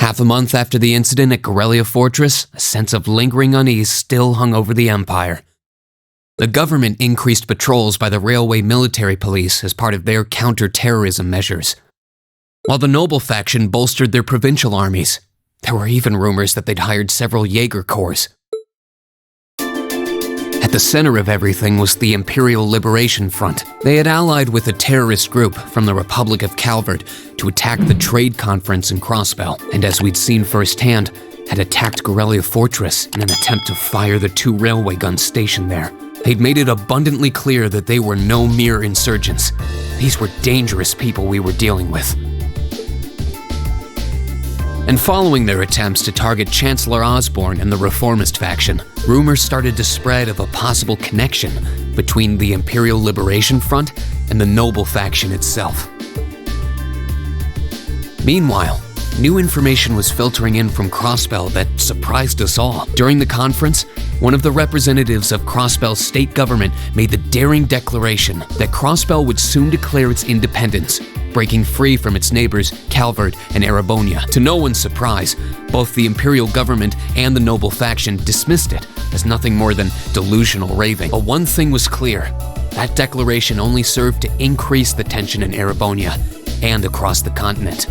Half a month after the incident at Karelia Fortress, a sense of lingering unease still hung over the Empire. The government increased patrols by the railway military police as part of their counter-terrorism measures, while the noble faction bolstered their provincial armies. There were even rumors that they'd hired several Jaeger corps. At the center of everything was the Imperial Liberation Front. They had allied with a terrorist group from the Republic of Calvert to attack the trade conference in Crossbell, and as we'd seen firsthand, had attacked Karelia Fortress in an attempt to fire the 2 railway guns stationed there. They'd made it abundantly clear that they were no mere insurgents. These were dangerous people we were dealing with. And following their attempts to target Chancellor Osborne and the reformist faction, rumors started to spread of a possible connection between the Imperial Liberation Front and the noble faction itself. Meanwhile, new information was filtering in from Crossbell that surprised us all. During the conference, one of the representatives of Crossbell's state government made the daring declaration that Crossbell would soon declare its independence, breaking free from its neighbors Calvert and Erebonia. To no one's surprise, both the Imperial government and the noble faction dismissed it as nothing more than delusional raving. But one thing was clear: that declaration only served to increase the tension in Erebonia and across the continent.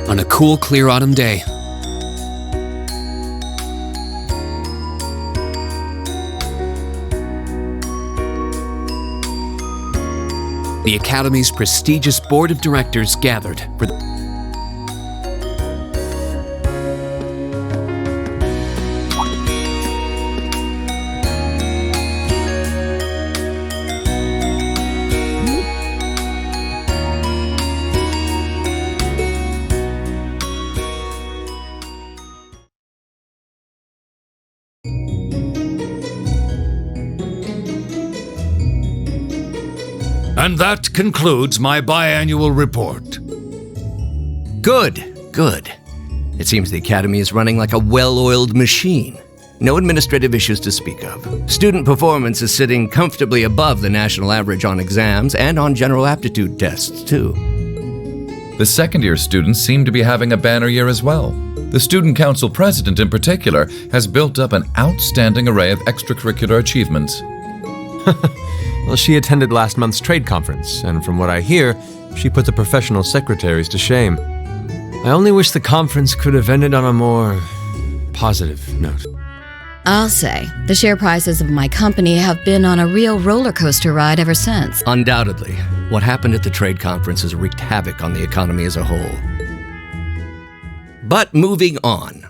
On a cool, clear autumn day, the Academy's prestigious board of directors gathered for the And that concludes my biannual report. Good, good. It seems the Academy is running like a well-oiled machine. No administrative issues to speak of. Student performance is sitting comfortably above the national average on exams and on general aptitude tests, too. The second-year students seem to be having a banner year as well. The Student Council president, in particular, has built up an outstanding array of extracurricular achievements. Well, she attended last month's trade conference, and from what I hear, she put the professional secretaries to shame. I only wish the conference could have ended on a more positive note. I'll say, the share prices of my company have been on a real roller coaster ride ever since. Undoubtedly, what happened at the trade conference has wreaked havoc on the economy as a whole. But moving on.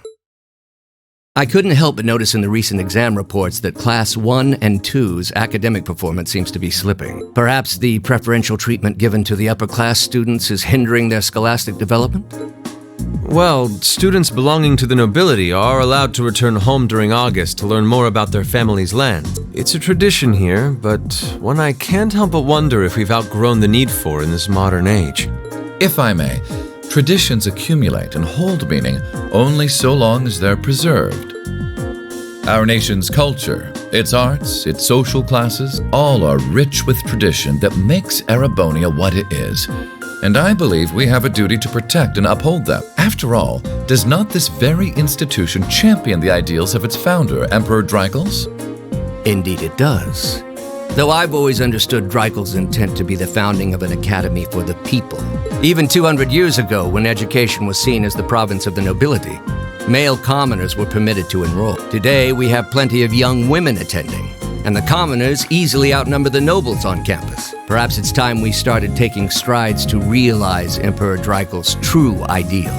I couldn't help but notice in the recent exam reports that Class 1 and 2's academic performance seems to be slipping. Perhaps the preferential treatment given to the upper-class students is hindering their scholastic development? Well, students belonging to the nobility are allowed to return home during August to learn more about their family's land. It's a tradition here, but one I can't help but wonder if we've outgrown the need for in this modern age. If I may, traditions accumulate and hold meaning only so long as they're preserved. Our nation's culture, its arts, its social classes, all are rich with tradition that makes Erebonia what it is. And I believe we have a duty to protect and uphold them. After all, does not this very institution champion the ideals of its founder, Emperor Drycles? Indeed it does. Though I've always understood Drycles' intent to be the founding of an academy for the people. Even 200 years ago, when education was seen as the province of the nobility, male commoners were permitted to enroll. Today, we have plenty of young women attending, and the commoners easily outnumber the nobles on campus. Perhaps it's time we started taking strides to realize Emperor Drycles' true ideal.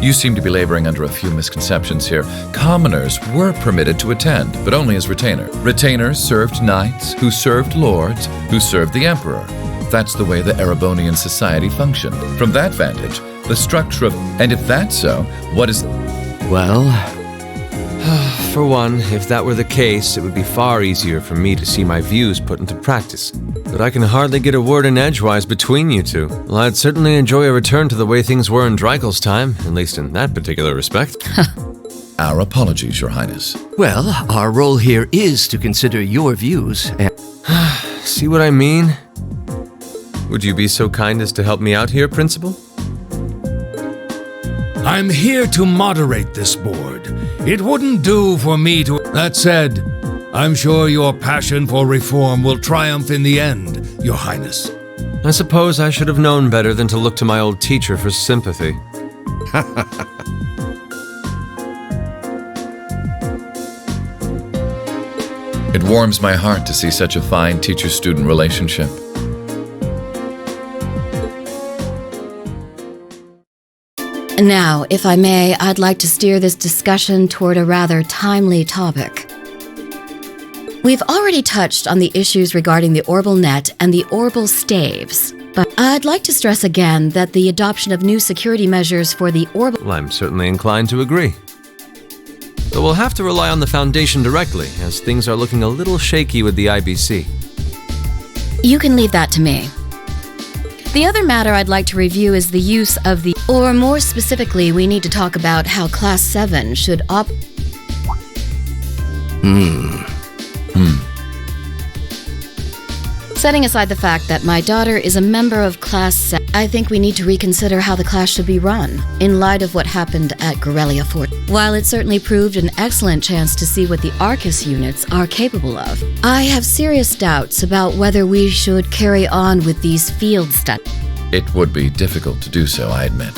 You seem to be laboring under a few misconceptions here. Commoners were permitted to attend, but only as retainer. Retainers served knights, who served lords, who served the emperor. That's the way the Erebonian society functioned. From that vantage, the structure of... And if that's so, what is... Well, For one, if that were the case, it would be far easier for me to see my views put into practice. But I can hardly get a word in edgewise between you two. Well, I'd certainly enjoy a return to the way things were in Dreikel's time, at least in that particular respect. Our apologies, Your Highness. well, our role here is to consider your views and... See what I mean? Would you be so kind as to help me out here, Principal? I'm here to moderate this board. It wouldn't do for me to... That said, I'm sure your passion for reform will triumph in the end, Your Highness. I suppose I should have known better than to look to my old teacher for sympathy. It warms my heart to see such a fine teacher-student relationship. Now, if I may, I'd like to steer this discussion toward a rather timely topic. We've already touched on the issues regarding the Orbital Net and the Orbital Staves, but I'd like to stress again that the adoption of new security measures for the Orbital... Well, I'm certainly inclined to agree. But we'll have to rely on the Foundation directly, as things are looking a little shaky with the IBC. You can leave that to me. The other matter I'd like to review is the use of the... Or more specifically, we need to talk about how Class 7 should Setting aside the fact that my daughter is a member of Class 7, I think we need to reconsider how the class should be run, in light of what happened at Guerrilla Fort. While it certainly proved an excellent chance to see what the Arcus units are capable of, I have serious doubts about whether we should carry on with these field studies. It would be difficult to do so, I admit.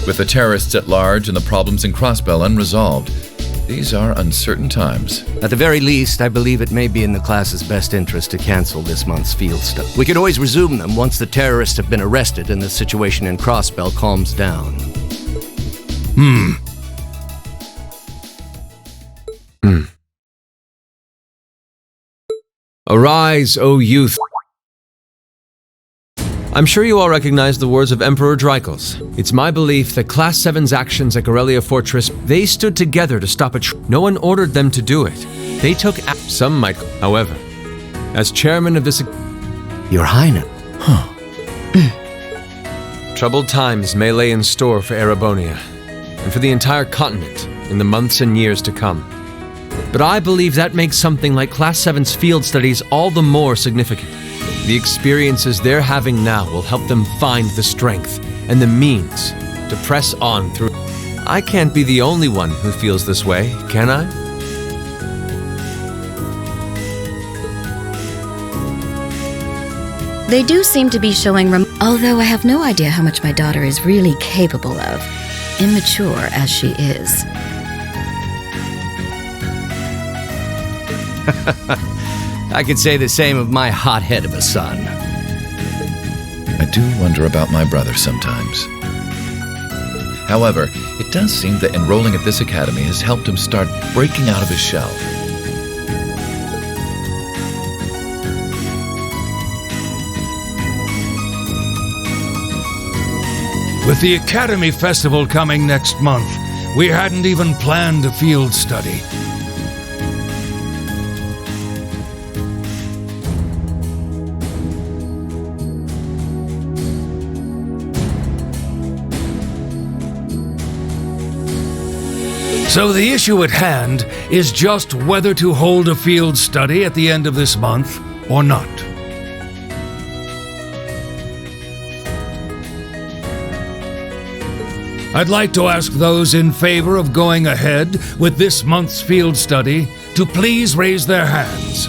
With the terrorists at large and the problems in Crossbell unresolved, these are uncertain times. At the very least, I believe it may be in the class's best interest to cancel this month's field study. We could always resume them once the terrorists have been arrested and the situation in Crossbell calms down. Arise, O youth! I'm sure you all recognize the words of Emperor Dreikel's. It's my belief that Class 7's actions at Guerrilla Fortress, they stood together to stop a no one ordered them to do it. They took some might, however. As chairman of this... Your Highness. Troubled times may lay in store for Erebonia, and for the entire continent in the months and years to come. But I believe that makes something like Class 7's field studies all the more significant. The experiences they're having now will help them find the strength and the means to press on through. I can't be the only one who feels this way, can I? They do seem to be showing although I have no idea how much my daughter is really capable of, immature as she is. I could say the same of my hothead of a son. I do wonder about my brother sometimes. However, it does seem that enrolling at this academy has helped him start breaking out of his shell. With the Academy Festival coming next month, we hadn't even planned a field study. So the issue at hand is just whether to hold a field study at the end of this month or not. I'd like to ask those in favor of going ahead with this month's field study to please raise their hands.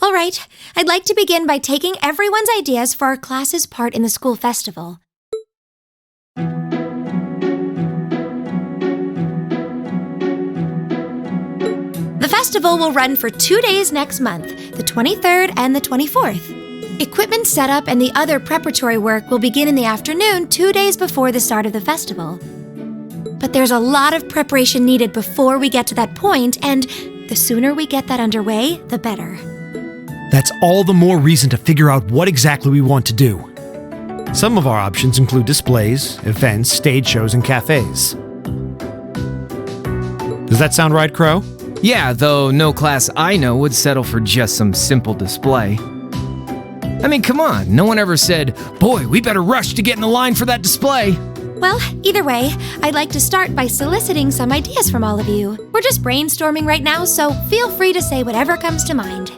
All right, I'd like to begin by taking everyone's ideas for our class's part in the school festival. The festival will run for 2 days next month, the 23rd and the 24th. Equipment setup and the other preparatory work will begin in the afternoon 2 days before the start of the festival. But there's a lot of preparation needed before we get to that point, and the sooner we get that underway, the better. That's all the more reason to figure out what exactly we want to do. Some of our options include displays, events, stage shows, and cafes. Does that sound right, Crow? Yeah, though no class I know would settle for just some simple display. I mean, come on, no one ever said, "Boy, we better rush to get in the line for that display." Well, either way, I'd like to start by soliciting some ideas from all of you. We're just brainstorming right now, so feel free to say whatever comes to mind.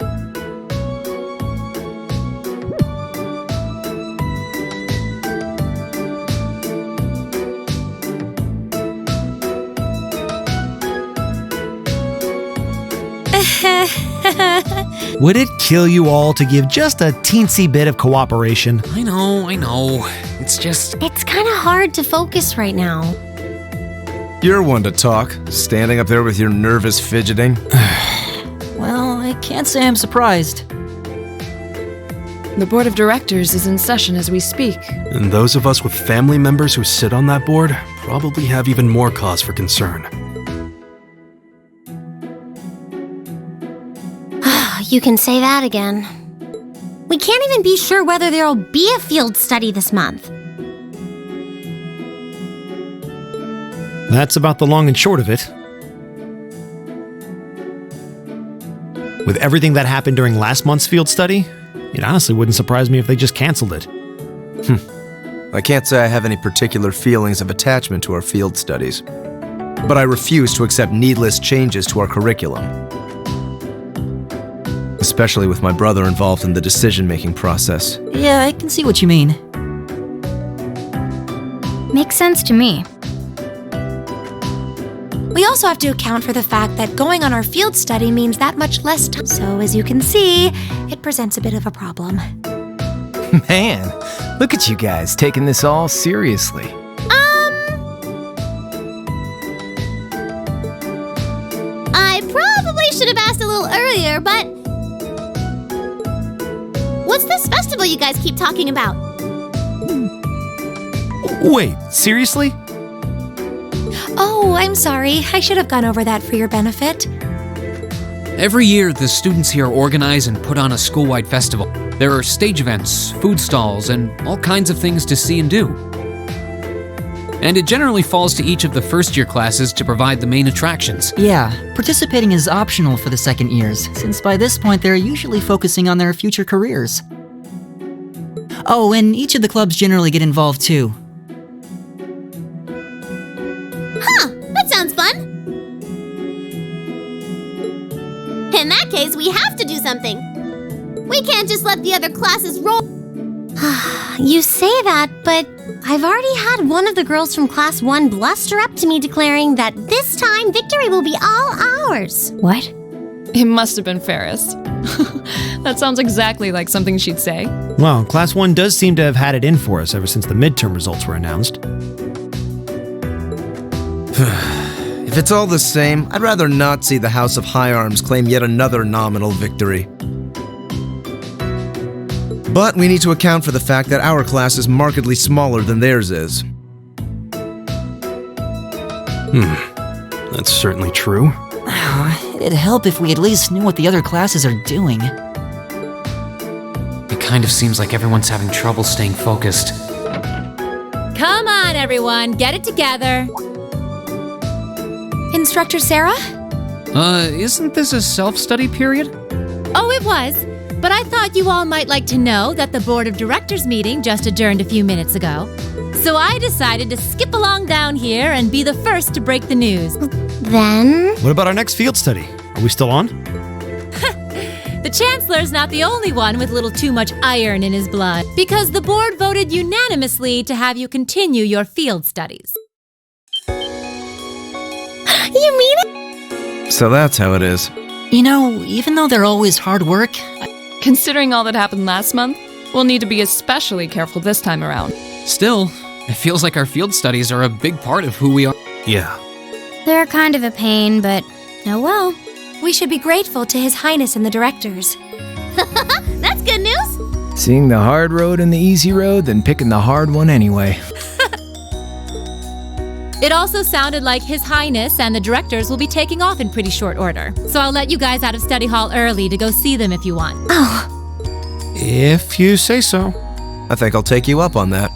Would it kill you all to give just a teensy bit of cooperation? I know. It's just... It's kind of hard to focus right now. You're one to talk, standing up there with your nervous fidgeting. Well, I can't say I'm surprised. The board of directors is in session as we speak. And those of us with family members who sit on that board probably have even more cause for concern. You can say that again. We can't even be sure whether there'll be a field study this month. That's about the long and short of it. With everything that happened during last month's field study, it honestly wouldn't surprise me if they just canceled it. I can't say I have any particular feelings of attachment to our field studies, but I refuse to accept needless changes to our curriculum. Especially with my brother involved in the decision-making process. Yeah, I can see what you mean. Makes sense to me. We also have to account for the fact that going on our field study means that much less time. So as you can see, it presents a bit of a problem. Man, look at you guys taking this all seriously. I probably should have asked a little earlier, but... What's this festival you guys keep talking about? Wait, seriously? Oh, I'm sorry. I should have gone over that for your benefit. Every year, the students here organize and put on a school-wide festival. There are stage events, food stalls, and all kinds of things to see and do. And it generally falls to each of the first-year classes to provide the main attractions. Yeah, participating is optional for the second years, since by this point they're usually focusing on their future careers. Oh, and each of the clubs generally get involved too. Huh, that sounds fun. In that case, we have to do something. We can't just let the other classes roll. You say that, but I've already had one of the girls from Class 1 bluster up to me declaring that this time victory will be all ours. What? It must have been Ferris. That sounds exactly like something she'd say. Well, Class 1 does seem to have had it in for us ever since the midterm results were announced. If it's all the same, I'd rather not see the House of High Arms claim yet another nominal victory. But we need to account for the fact that our class is markedly smaller than theirs is. That's certainly true. It'd help if we at least knew what the other classes are doing. It kind of seems like everyone's having trouble staying focused. Come on, everyone, get it together. Instructor Sarah? Isn't this a self-study period? Oh, it was. But I thought you all might like to know that the board of directors meeting just adjourned a few minutes ago. So I decided to skip along down here and be the first to break the news. Then? What about our next field study? Are we still on? The Chancellor's not the only one with a little too much iron in his blood, because the board voted unanimously to have you continue your field studies. You mean it? So that's how it is. You know, even though they're always hard work... Considering all that happened last month, we'll need to be especially careful this time around. Still, it feels like our field studies are a big part of who we are. Yeah. They're kind of a pain, but oh well. We should be grateful to His Highness and the directors. That's good news. Seeing the hard road and the easy road, then picking the hard one anyway. It also sounded like His Highness and the directors will be taking off in pretty short order. So I'll let you guys out of study hall early to go see them if you want. Oh. If you say so. I think I'll take you up on that.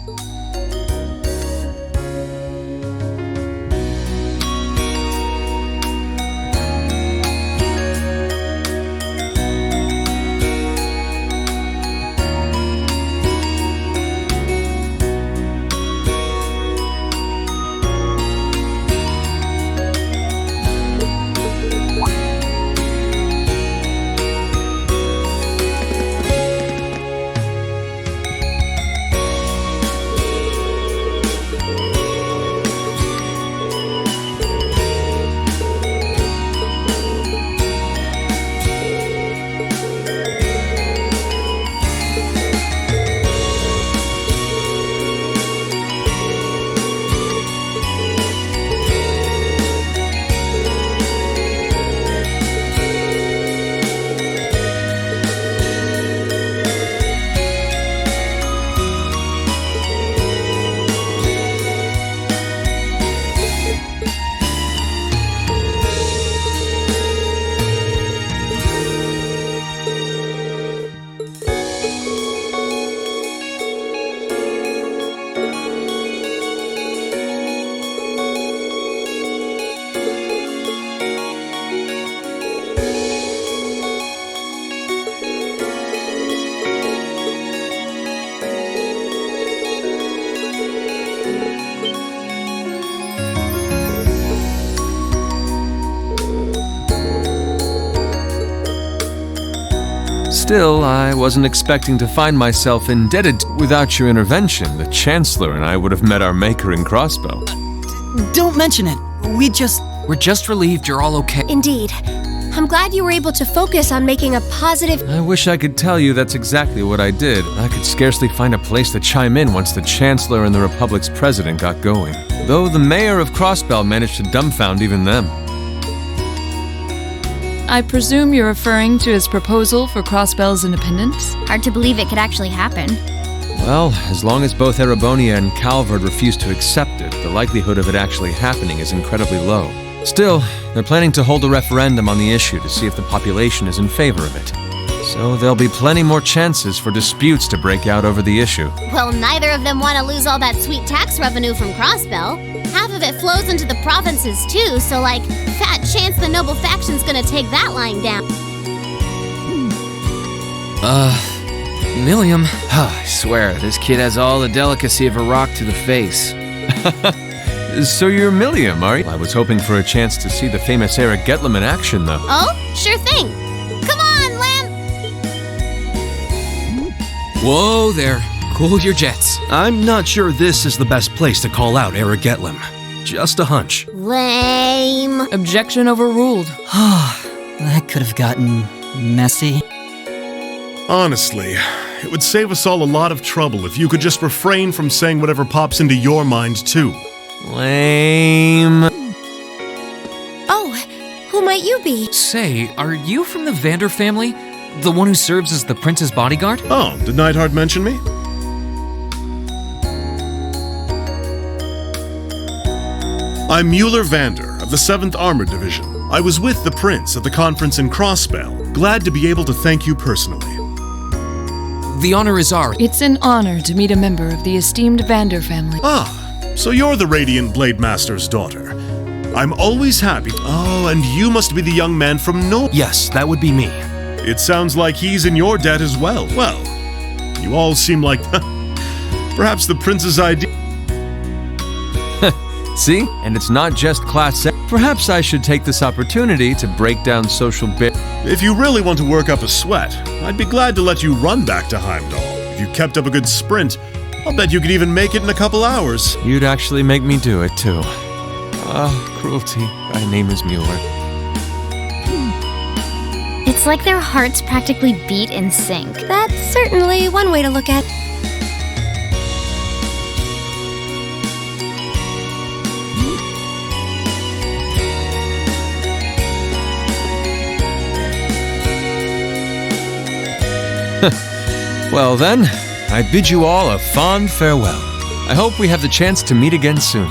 Still, I wasn't expecting to find myself indebted. Without your intervention, the Chancellor and I would have met our maker in Crossbow. Don't mention it. We're just relieved you're all okay. Indeed. I'm glad you were able to focus on making a positive... I wish I could tell you that's exactly what I did. I could scarcely find a place to chime in once the Chancellor and the Republic's president got going. Though the mayor of Crossbell managed to dumbfound even them. I presume you're referring to his proposal for Crossbell's independence? Hard to believe it could actually happen. Well, as long as both Erebonia and Calvard refuse to accept it, the likelihood of it actually happening is incredibly low. Still, they're planning to hold a referendum on the issue to see if the population is in favor of it. So there'll be plenty more chances for disputes to break out over the issue. Well, neither of them want to lose all that sweet tax revenue from Crossbell. Half of it flows into the provinces too, so fat chance the noble faction's gonna take that line down. Milliam. I swear, this kid has all the delicacy of a rock to the face. So you're Milliam, are you? I was hoping for a chance to see the famous Eric Getlem in action, though. Oh, sure thing. Come on, Lamb! Whoa there. Cool your jets. I'm not sure this is the best place to call out Eric Getlem. Just a hunch. Lame. Objection overruled. That could have gotten messy. Honestly, it would save us all a lot of trouble if you could just refrain from saying whatever pops into your mind, too. Lame. Oh, who might you be? Say, are you from the Vander family? The one who serves as the prince's bodyguard? Oh, did Neidhart mention me? I'm Mueller Vander of the 7th Armored Division. I was with the Prince at the conference in Crossbell. Glad to be able to thank you personally. The honor is ours. It's an honor to meet a member of the esteemed Vander family. Ah, so you're the Radiant Blade Master's daughter. I'm always happy. Oh, and you must be the young man from North. Yes, that would be me. It sounds like he's in your debt as well. Well, you all seem like perhaps the Prince's idea. See? And it's not just Class A. Perhaps I should take this opportunity to break down social If you really want to work up a sweat, I'd be glad to let you run back to Heimdall. If you kept up a good sprint, I'll bet you could even make it in a couple hours. You'd actually make me do it, too. Cruelty. My name is Mueller. It's like their hearts practically beat in sync. That's certainly one way to look at. Well then, I bid you all a fond farewell. I hope we have the chance to meet again soon.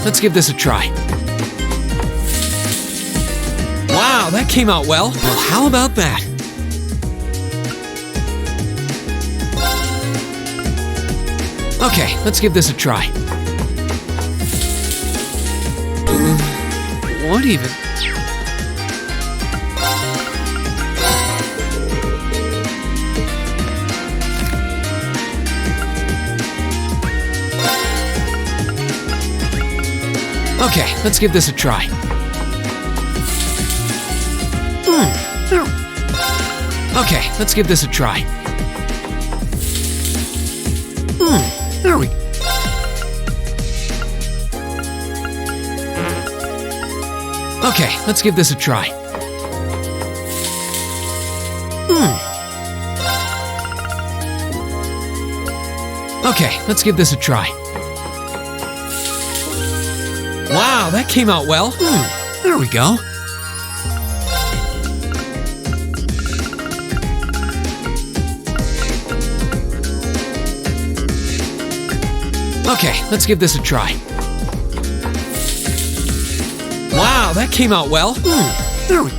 let's give this a try. Wow, that came out well. Well, how about that? Okay, let's give this a try. What even? Okay, let's give this a try. Okay, let's give this a try. There we go. Okay, let's give this a try. Okay, let's give this a try. Wow, that came out well. There we go. Okay, let's give this a try. Wow, that came out well. There we go.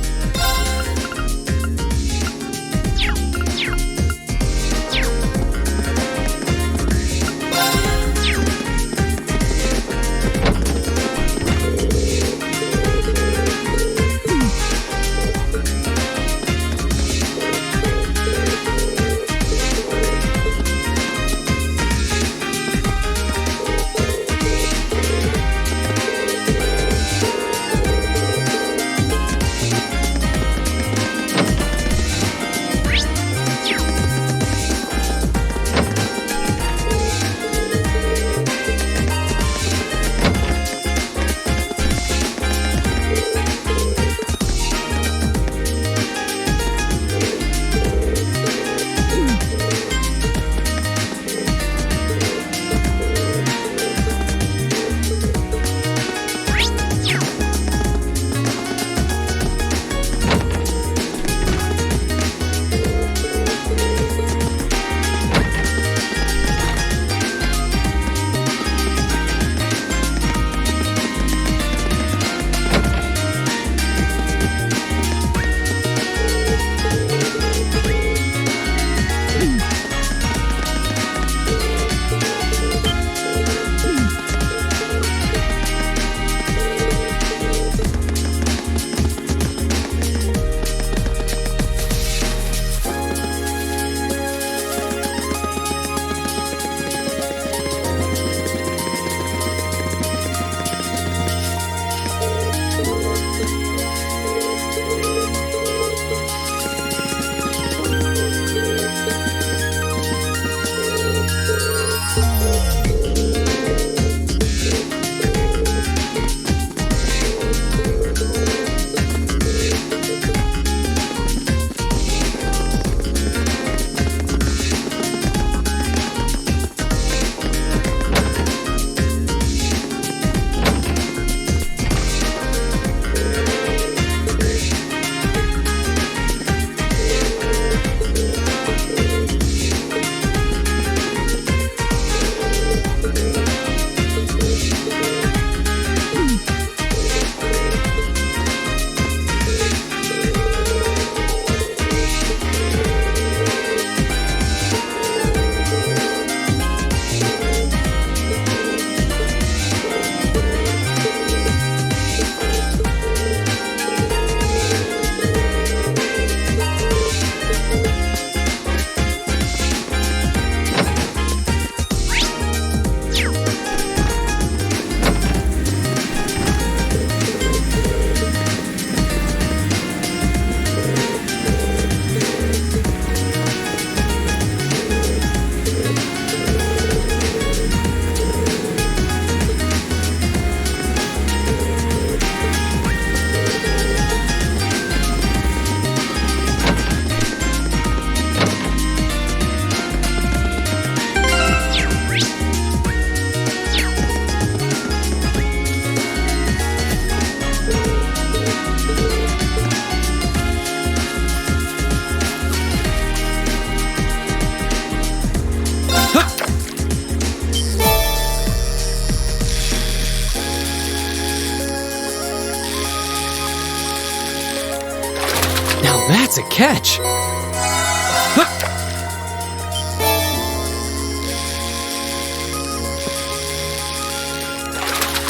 that's a catch.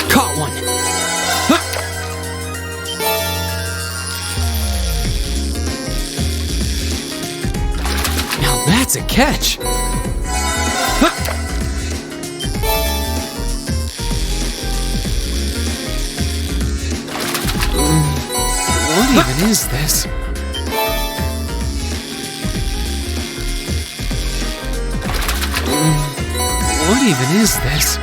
Caught one. Now that's a catch. What even is this? What even is this?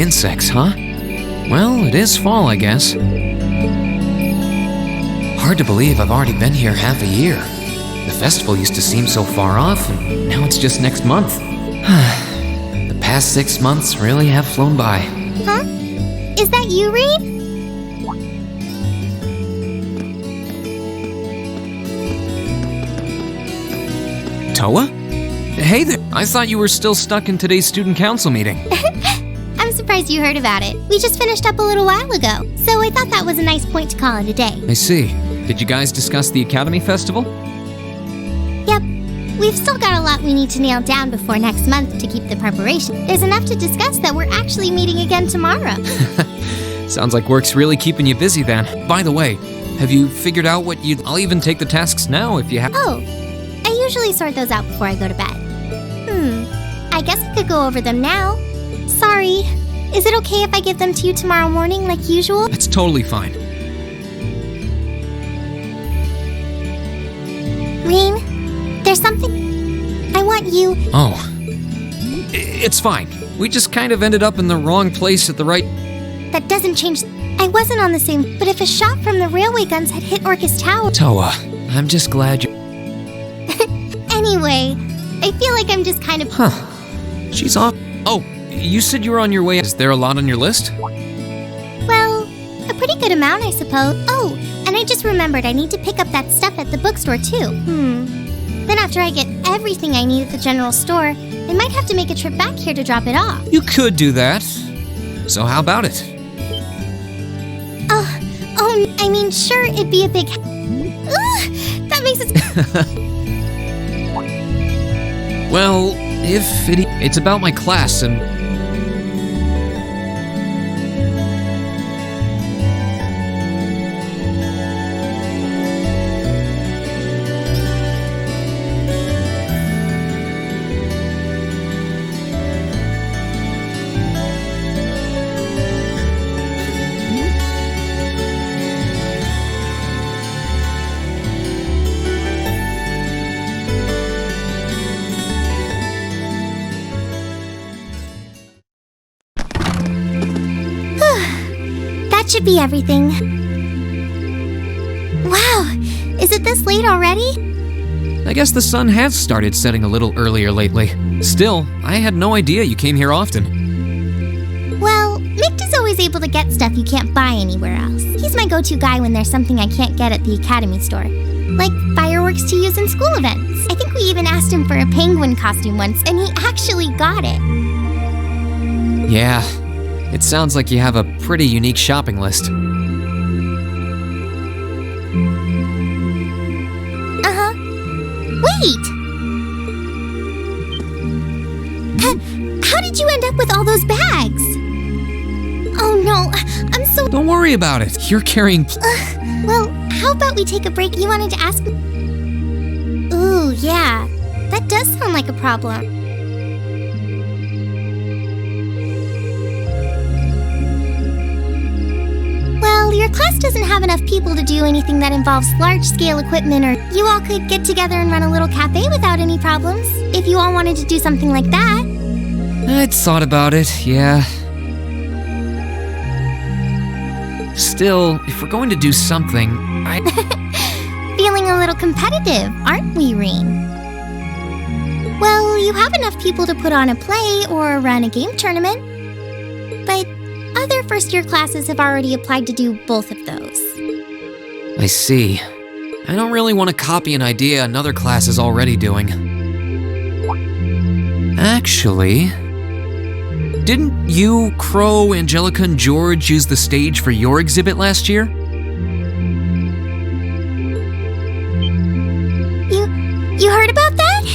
Insects, huh? Well, it is fall, I guess. Hard to believe I've already been here half a year. The festival used to seem so far off, and now it's just next month. The past 6 months really have flown by. Huh? Is that you, Reed? Towa? Hey there. I thought you were still stuck in today's student council meeting. I'm surprised you heard about it. We just finished up a little while ago, so I thought that was a nice point to call it a day. I see. Did you guys discuss the Academy Festival? Yep. We've still got a lot we need to nail down before next month to keep the preparation. There's enough to discuss that we're actually meeting again tomorrow. Sounds like work's really keeping you busy then. By the way, have you figured out what you'd... I'll even take the tasks now if you have... Oh, I usually sort those out before I go to bed. I guess I could go over them now. Sorry. Is it okay if I give them to you tomorrow morning like usual? It's totally fine. Reen, there's something I want you... Oh. It's fine. We just kind of ended up in the wrong place at the right... That doesn't change... I wasn't on the same... But if a shot from the railway guns had hit Orcus Tower... Towa, I'm just glad you... Anyway, I feel like I'm just kind of... Huh. She's off... Oh, you said you were on your way. Is there a lot on your list? Well, a pretty good amount, I suppose. Oh, and I just remembered I need to pick up that stuff at the bookstore, too. Then after I get everything I need at the general store, I might have to make a trip back here to drop it off. You could do that. So how about it? Oh, I mean, sure, it'd be a big... that makes it... Well, it's about my class and... Should be everything. Wow, is it this late already? I guess the sun has started setting a little earlier lately. Still, I had no idea you came here often. Well, Mick is always able to get stuff you can't buy anywhere else. He's my go-to guy when there's something I can't get at the Academy store. Like fireworks to use in school events. I think we even asked him for a penguin costume once, and he actually got it. Yeah. It sounds like you have a pretty unique shopping list. Wait! How did you end up with all those bags? Oh no, I'm so... Don't worry about it. You're carrying... Well, how about we take a break? You wanted to ask me... Ooh, yeah. That does sound like a problem. Well, your class doesn't have enough people to do anything that involves large-scale equipment, or you all could get together and run a little cafe without any problems, if you all wanted to do something like that. I'd thought about it, yeah. Still, if we're going to do something, Feeling a little competitive, aren't we, Reen? Well, you have enough people to put on a play or run a game tournament, but other first-year classes have already applied to do both of those. I see. I don't really want to copy an idea another class is already doing. Actually, didn't you, Crow, Angelica, and George use the stage for your exhibit last year? You heard about that?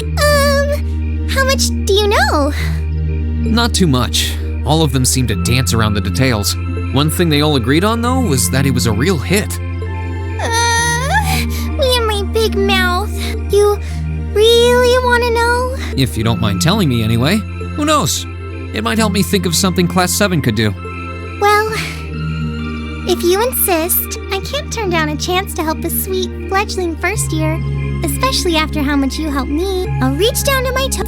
How much do you know? Not too much. All of them seemed to dance around the details. One thing they all agreed on, though, was that it was a real hit. Me and my big mouth. You really want to know? If you don't mind telling me anyway. Who knows? It might help me think of something Class 7 could do. Well, if you insist, I can't turn down a chance to help a sweet fledgling first year, especially after how much you helped me. I'll reach down to my toe.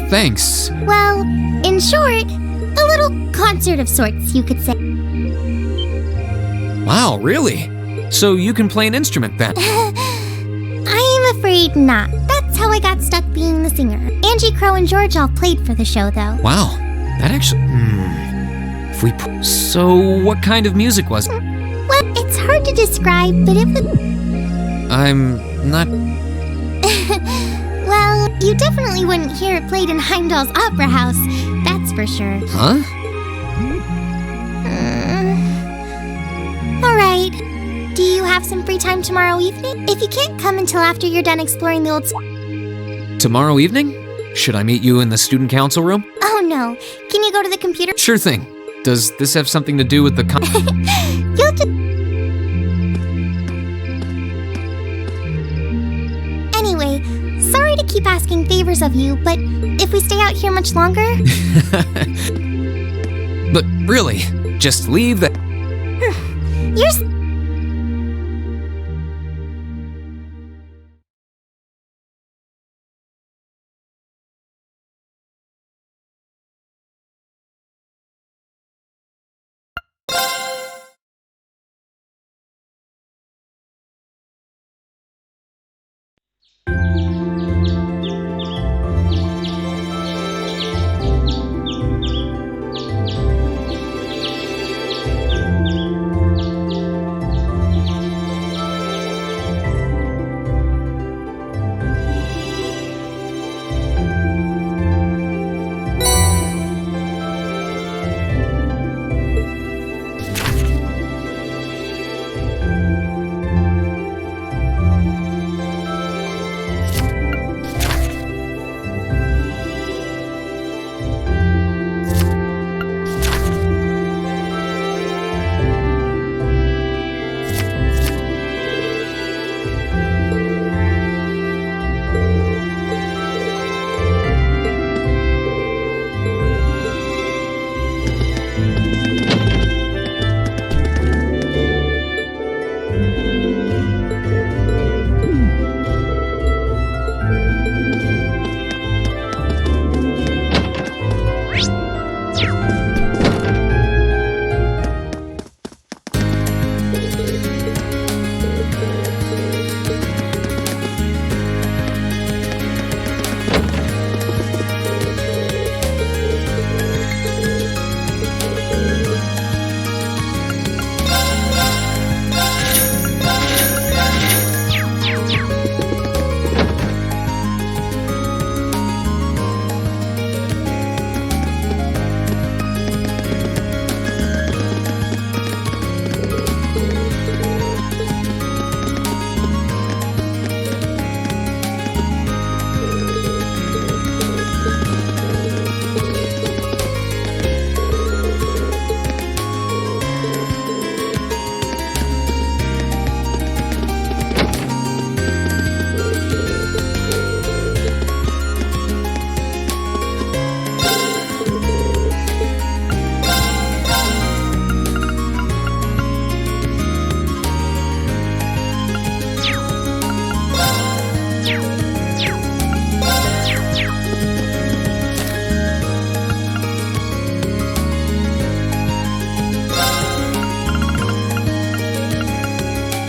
Thanks. Well, in short, a little concert of sorts, you could say. Wow, really? So you can play an instrument then? I'm afraid not. That's how I got stuck being the singer. Angie, Crow, and George all played for the show, though. Wow, that actually... So what kind of music was it? Well, it's hard to describe, but it was... I'm not... Well, you definitely wouldn't hear it played in Heimdall's Opera House. That's for sure. Huh? Alright. Do you have some free time tomorrow evening? If you can't come until after you're done exploring the old... Tomorrow evening? Should I meet you in the student council room? Oh no. Can you go to the computer? Sure thing. Does this have something to do with the You'll just... Anyway, sorry to keep asking favors of you, but if we stay out here much longer... But really, just leave the... You're...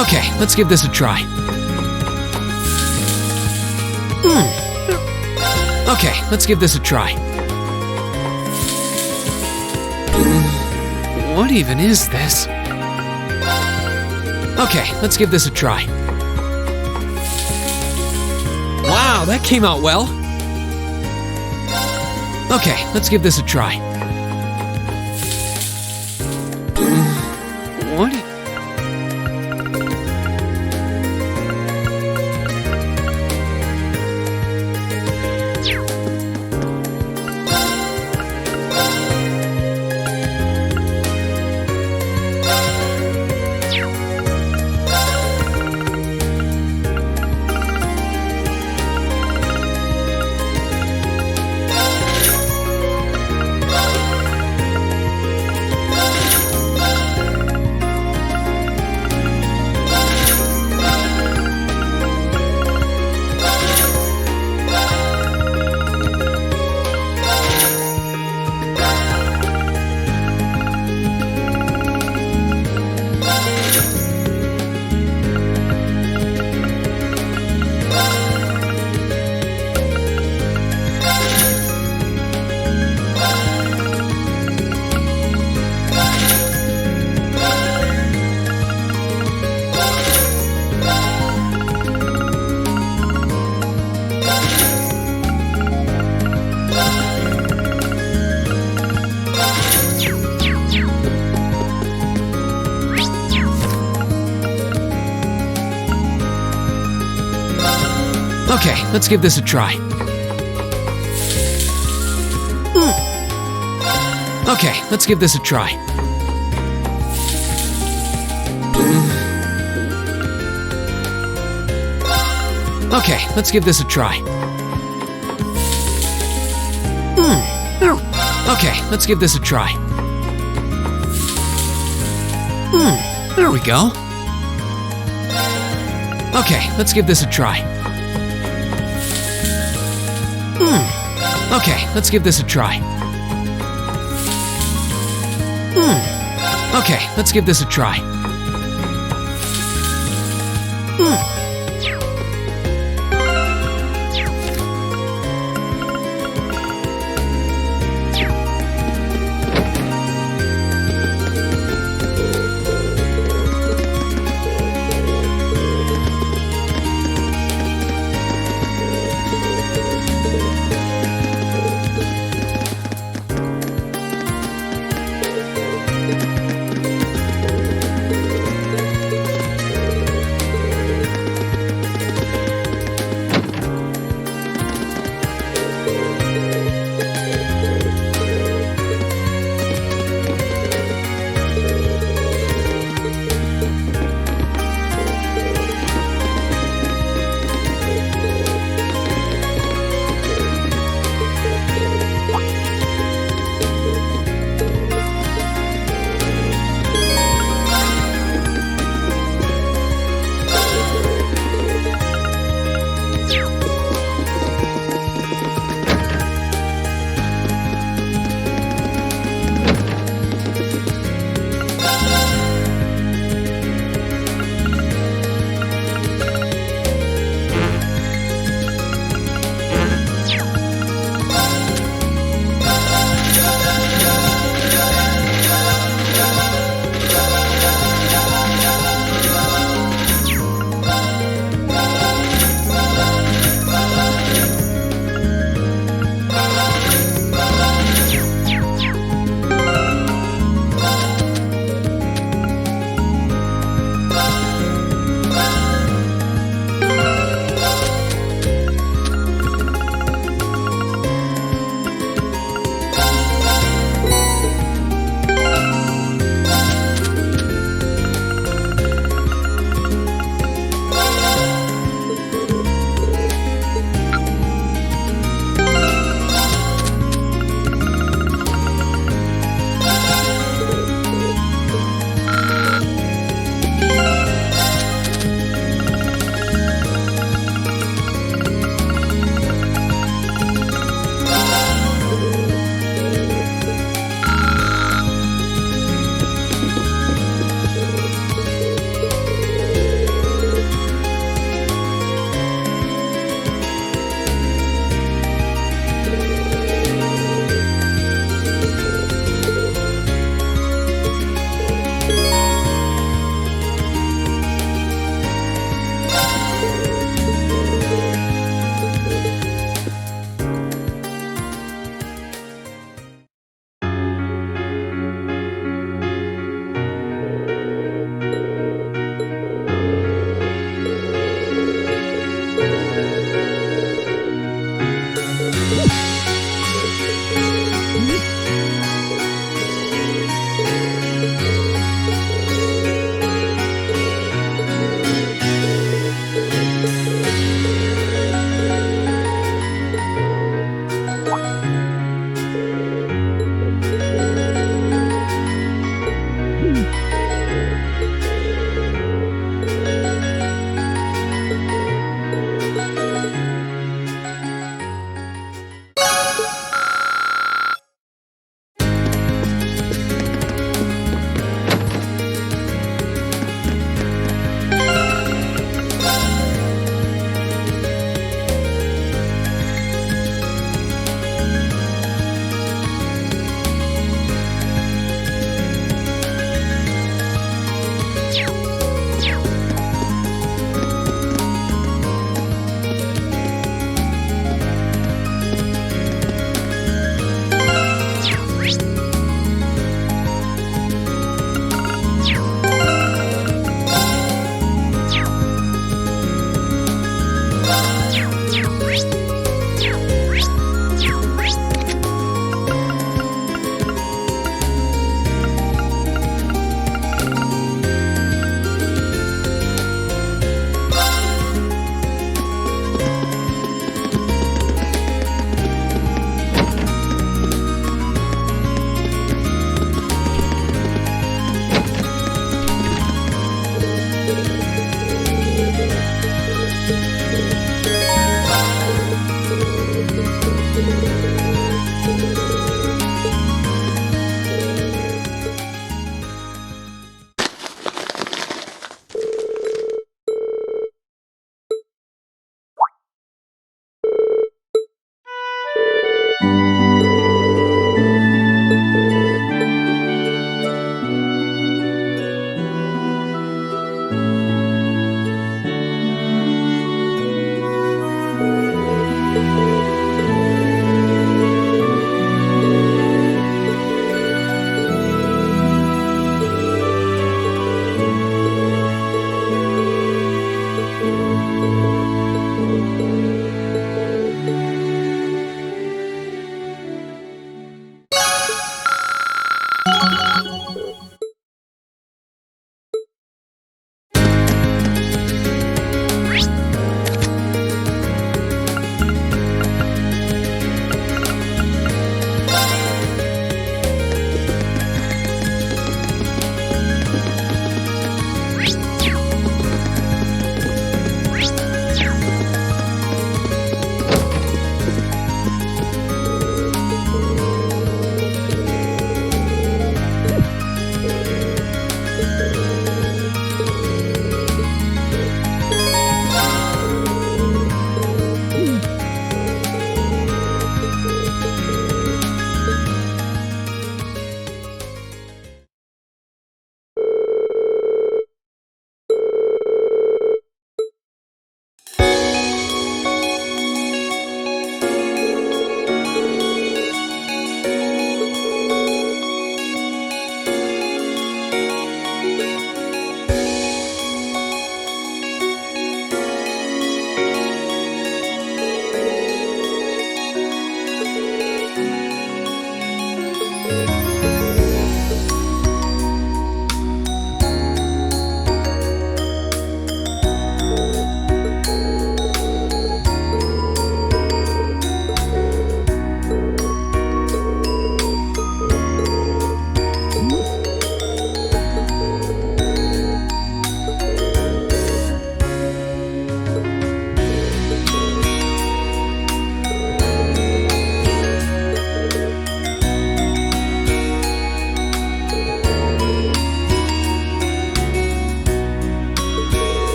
Okay, let's give this a try. Okay, let's give this a try. What even is this? Okay, let's give this a try. Wow, that came out well. Okay, let's give this a try. What? Okay, let's give this a try. Okay, let's give this a try. Okay, let's give this a try. Okay, let's give this a try. There we go. Okay, let's give this a try. Okay, let's give this a try. Okay, let's give this a try.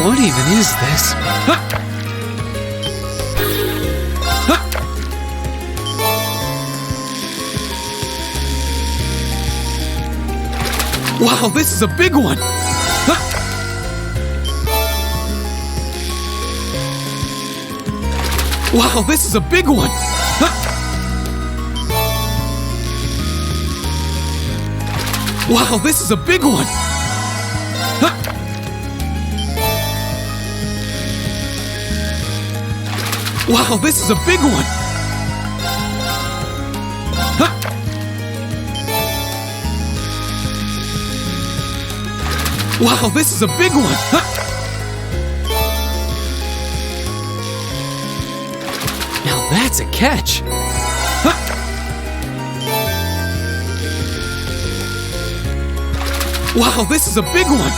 What even is this? Wow, this is a big one! Wow, this is a big one! Wow, this is a big one! Wow, this is a big one! Wow, this is a big one! Now that's a catch! Wow, this is a big one!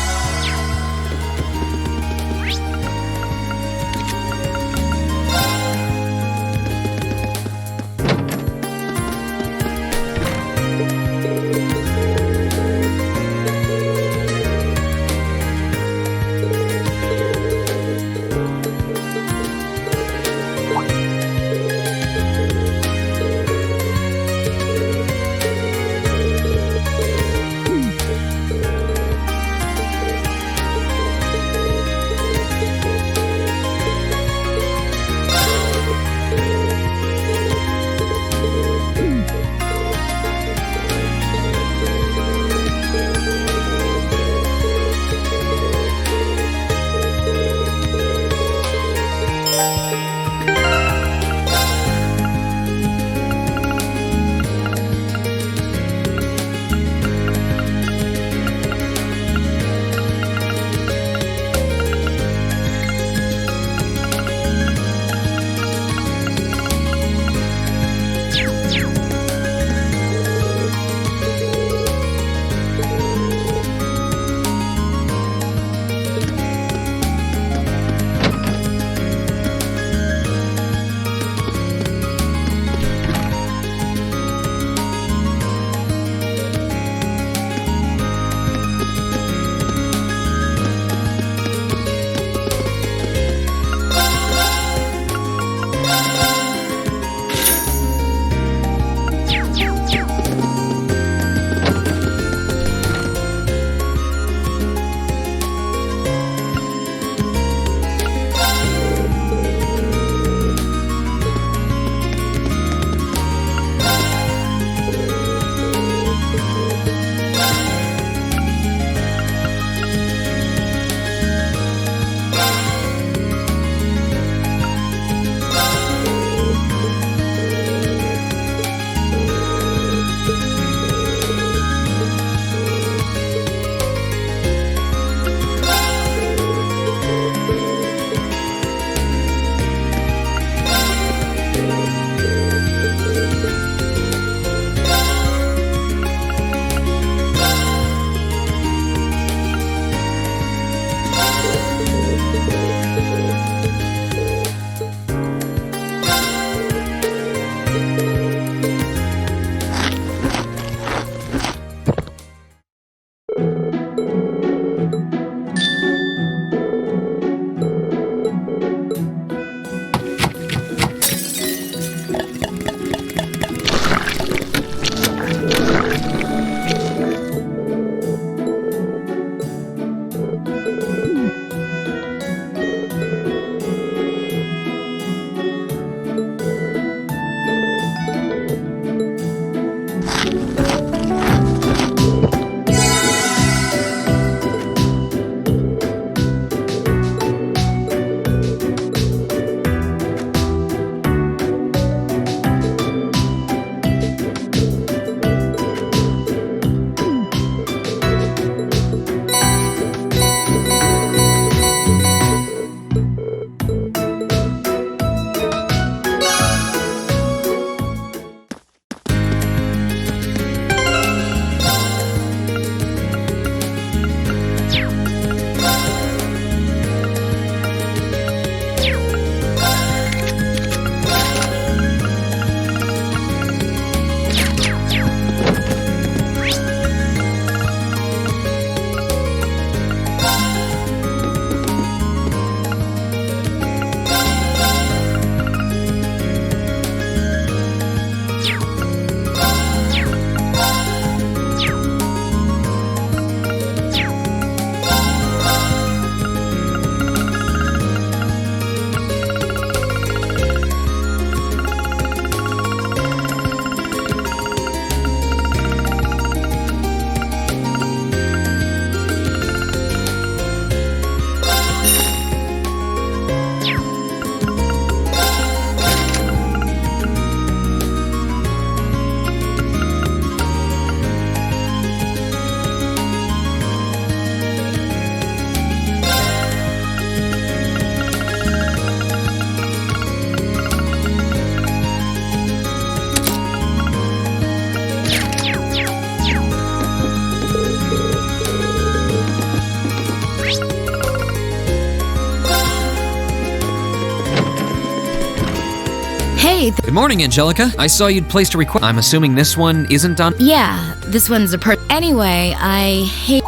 Hey. Good morning, Angelica. I saw you'd placed a request. I'm assuming this one isn't done? Yeah, this one's a Anyway, I hate...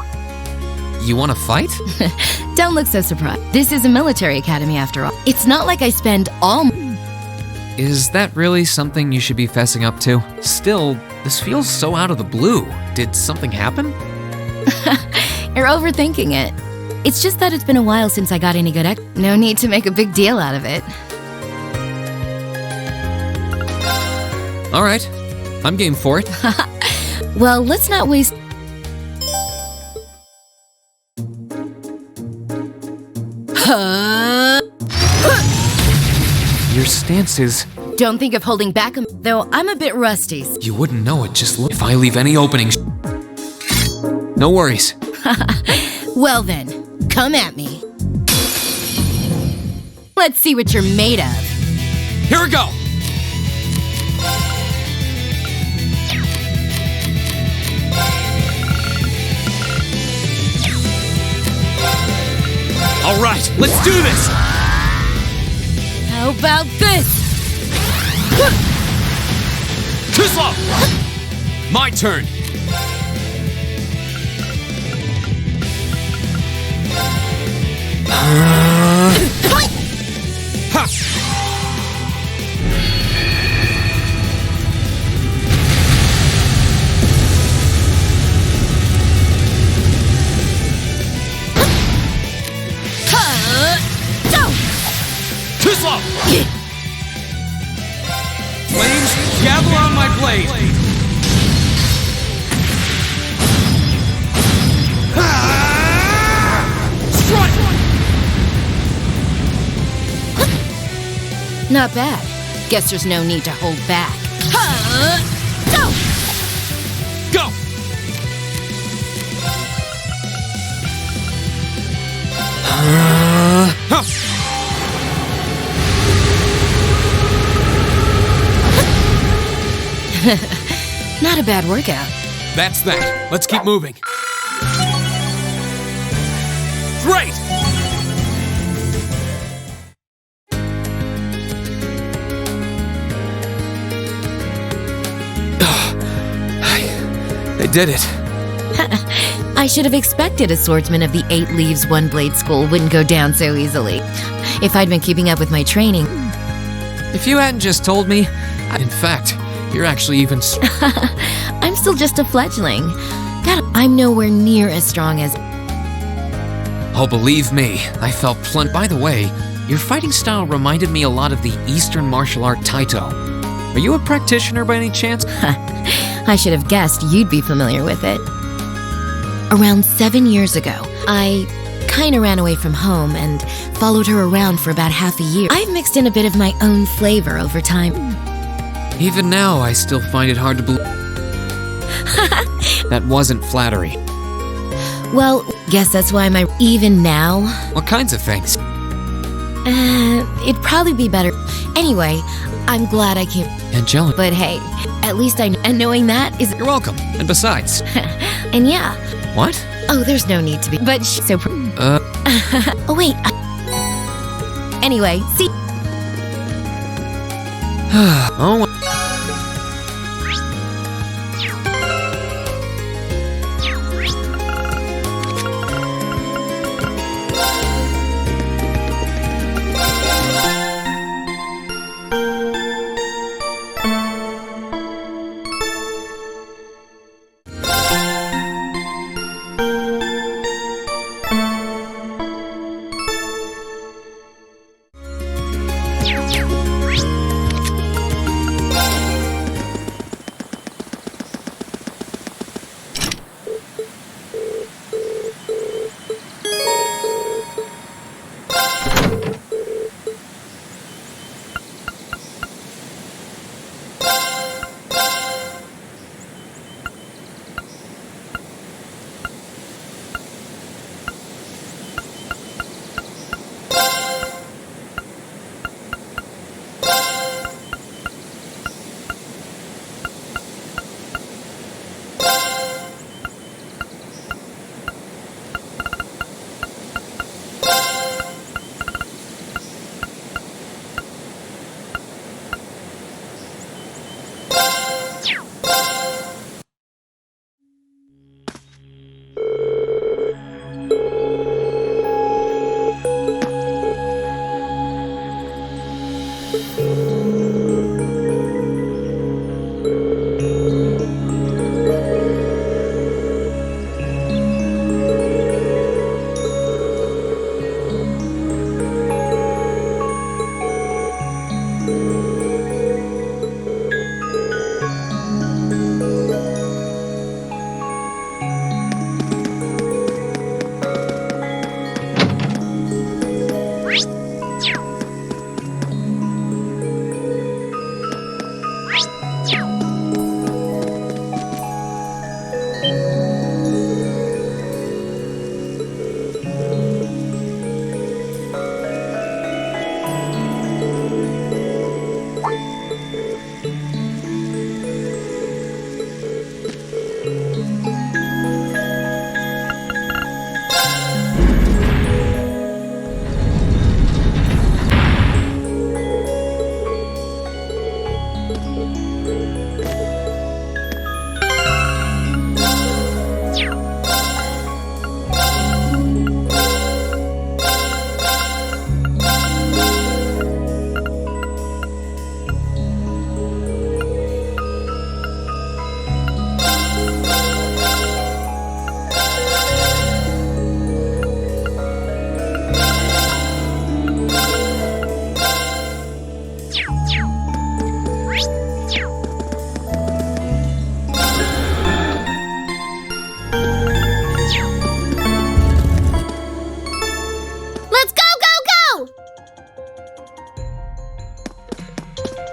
You want to fight? Don't look so surprised. This is a military academy after all. It's not like I spend all... Is that really something you should be fessing up to? Still, this feels so out of the blue. Did something happen? You're overthinking it. It's just that it's been a while since I got any good No need to make a big deal out of it. All right, I'm game for it. Well, let's not waste... Your stance is... Don't think of holding back, though I'm a bit rusty. You wouldn't know it, just look. If I leave any openings... No worries. Well then, come at me. Let's see what you're made of. Here we go! All right, let's do this! How about this? Too slow! My turn! Too slow! Flames, gather on my blade! Strike! Not bad. Guess there's no need to hold back. Go! Not a bad workout. That's that. Let's keep moving. Great! They did it. I should have expected a swordsman of the 8 Leaves, 1 Blade school wouldn't go down so easily. If I'd been keeping up with my training. If you hadn't just told me, in fact, you're actually even... I'm still just a fledgling. God, I'm nowhere near as strong as... Oh, believe me, I felt By the way, your fighting style reminded me a lot of the Eastern martial art Taito. Are you a practitioner by any chance? I should have guessed you'd be familiar with it. Around 7 years ago, I kinda ran away from home and followed her around for about half a year. I've mixed in a bit of my own flavor over time. Even now, I still find it hard to believe. That wasn't flattery. Well, guess that's why even now... What kinds of things? It'd probably be better. Anyway, I'm glad I came. Angelica. But hey, at least and knowing that is... You're welcome. And besides... And yeah. What? Oh, there's no need to be. But so... Oh, wait. Anyway, see... Oh...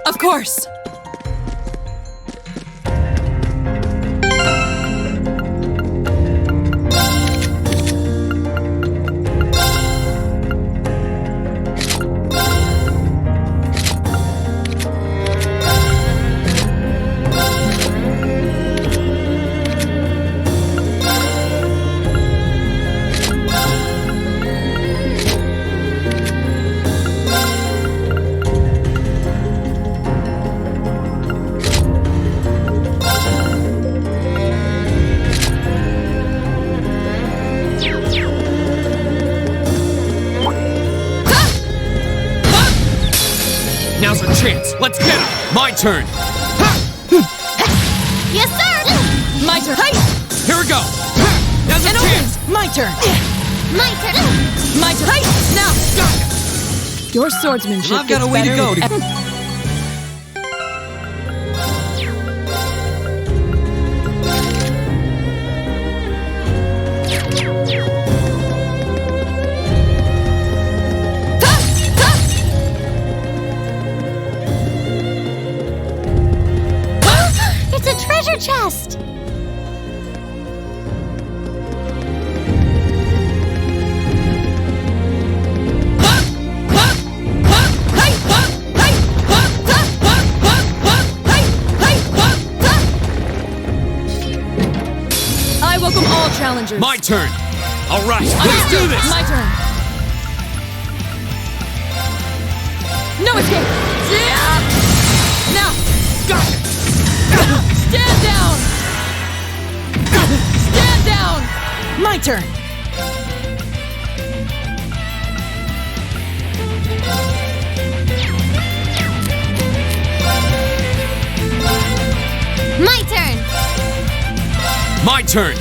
Of course! Now's our chance. Let's get him. My turn. Yes, sir! My turn. Here we go. Now's our chance. My turn. My turn! My turn. Now! Your swordsmanship I've got a way to go. It's a treasure chest! I welcome all challengers. My turn. All right, let's do this. My turn. No escape. Now. Stand down. Stand down. My turn. My turn! My turn.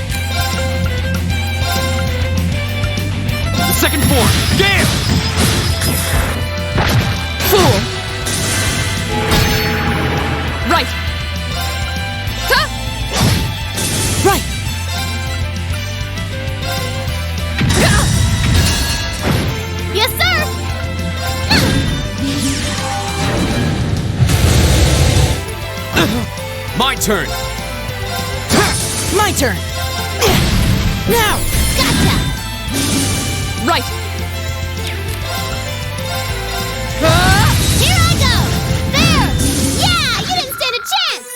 The second form. Gale. Fool. Right. Right. Yes, sir! My turn. My turn. Now. Gotcha! Right. Here I go! There! Yeah! You didn't stand a chance!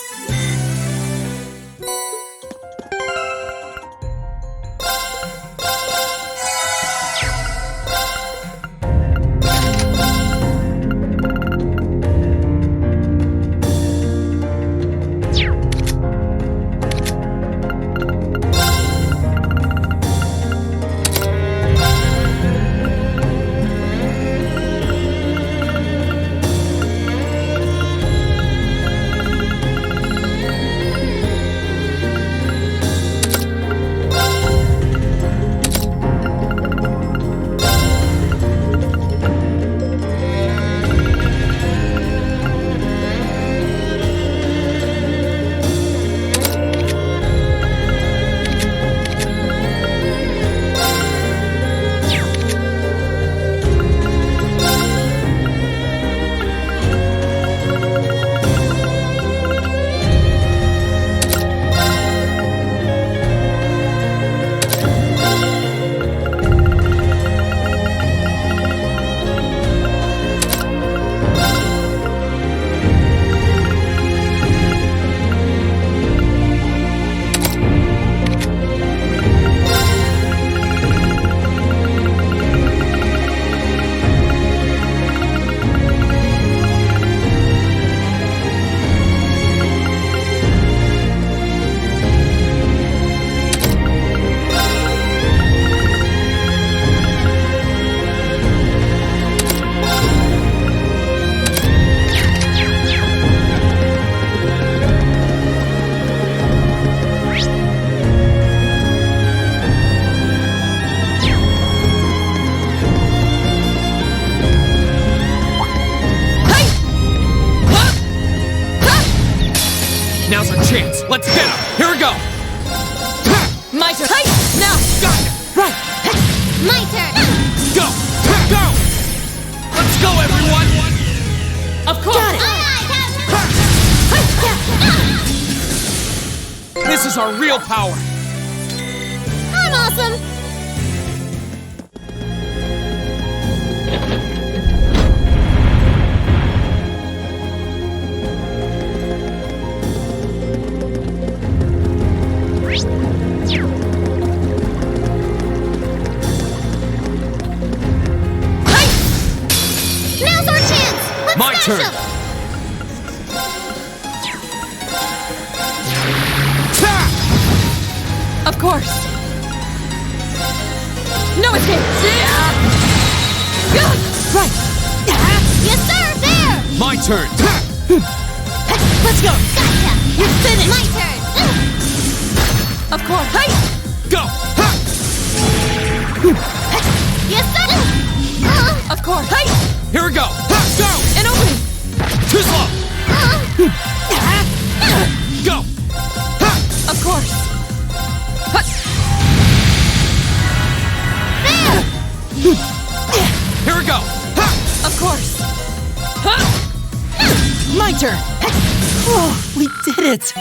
Let's get him! Here we go! My turn. Now. Right. My turn. Go! Go! Let's go, everyone! Of course. Got it. This is our real power! I'm awesome. Now's our chance. Let's My smash turn. him. Of course. No escape. Right. Yes, sir. There. My turn! Let's go. Gotcha. You're finished. My turn. Of course. Go! Yes, sir. Of course. Here we go! Go! An opening. Too slow! Go! Of course. There. Here we go! Of course. My turn. Oh, we did it!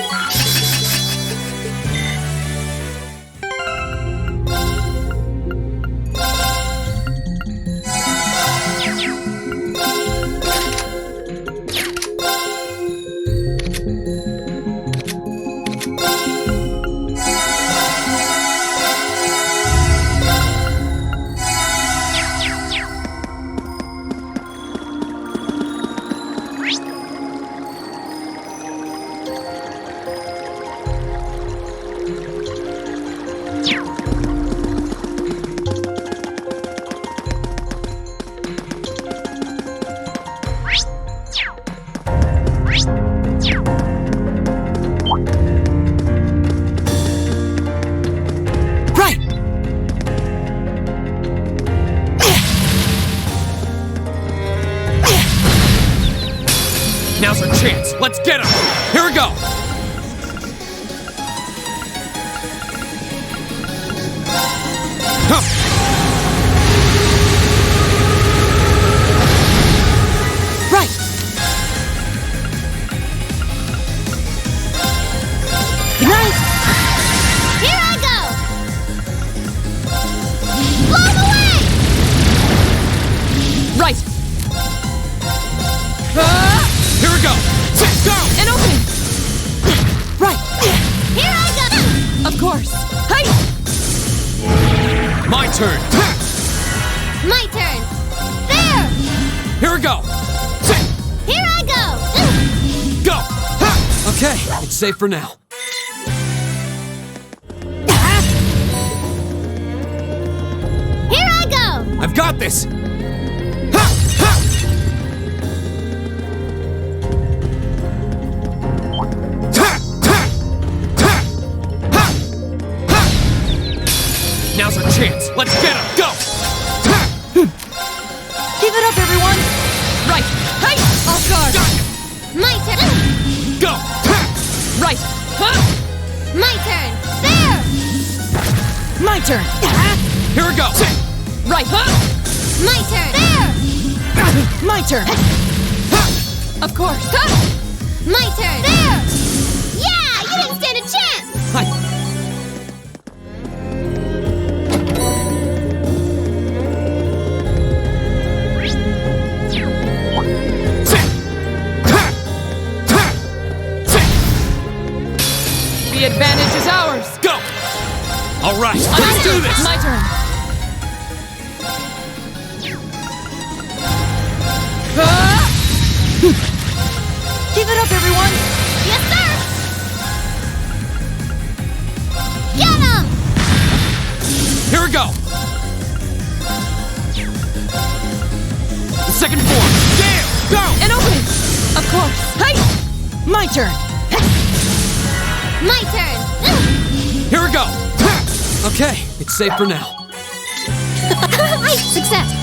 Now's our chance. Let's get him. Here we go. Huh. Right. Good night. Here I go. Blow him away. Right. Here we go. Go. An opening. Right. Here I go. Of course. Hey. My turn. My turn. There. Here we go. Here I go. Go. Okay, it's safe for now. Here I go. I've got this. Now's our chance. Let's get him. Go. Give it up, everyone. Right. Hey. Off guard. My turn. Go. Right. My turn. There. My turn. Here we go. Right. My turn. There. My turn. Of course. My turn. There. Yeah, you didn't stand a chance. The advantage is ours. Go. All right, let's do this. My turn. Give it up, everyone. Yes, sir. Get him. Here we go. The second form. Damn. Go. An opening. Of course. Hey. My turn. My turn. Here we go. Okay, it's safe for now. Success.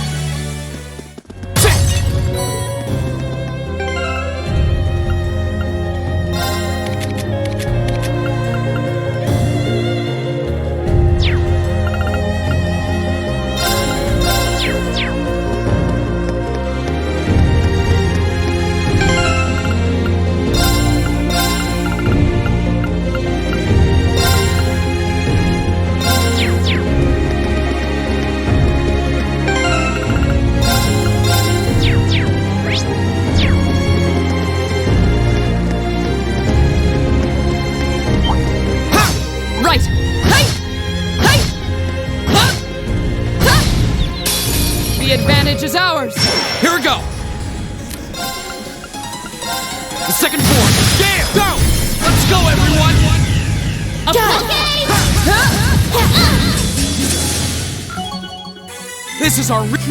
This is our... Bring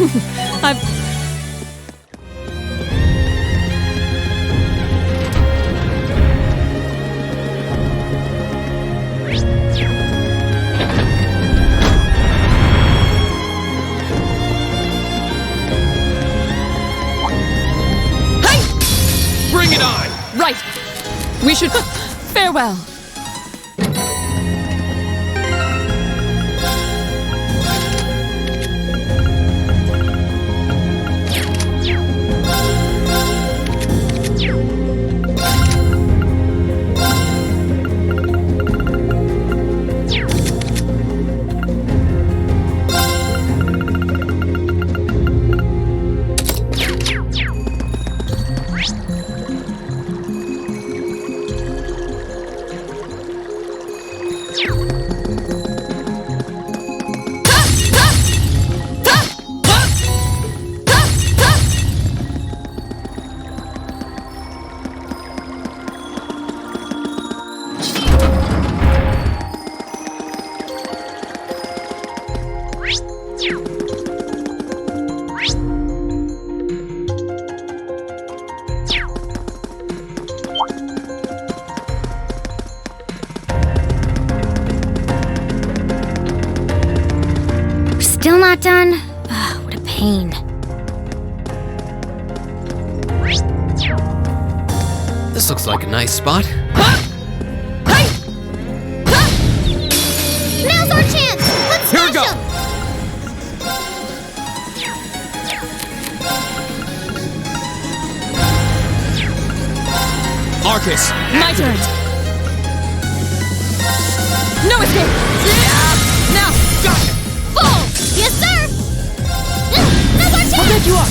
it on! Right. We should... Farewell. Still not done? Ugh, what a pain. This looks like a nice spot. Now's our chance! Let's Here we smash go. him! Arcus! My turn. No escape. Now. Got it! Full! Yes, sir! Now's our chance! I'll get you up.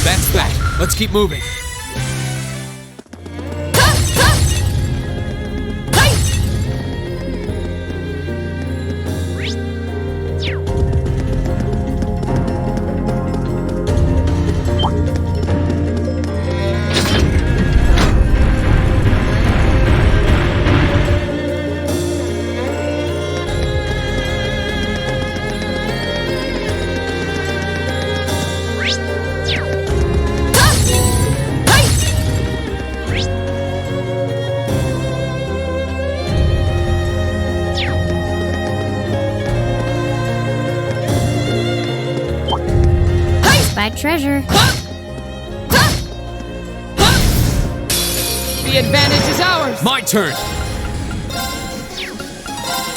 That's that. Let's keep moving. Spied treasure. The advantage is ours. My turn.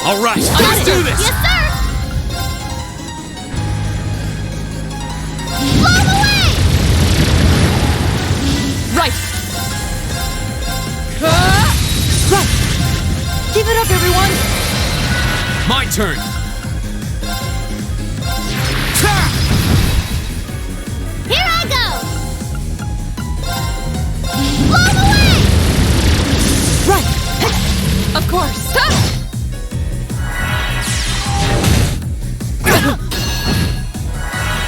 All right, let's do this. Yes, sir! Blow him away! Right. Right. Keep it up, everyone. My turn. Here I go! Blow him away! Right. Of course.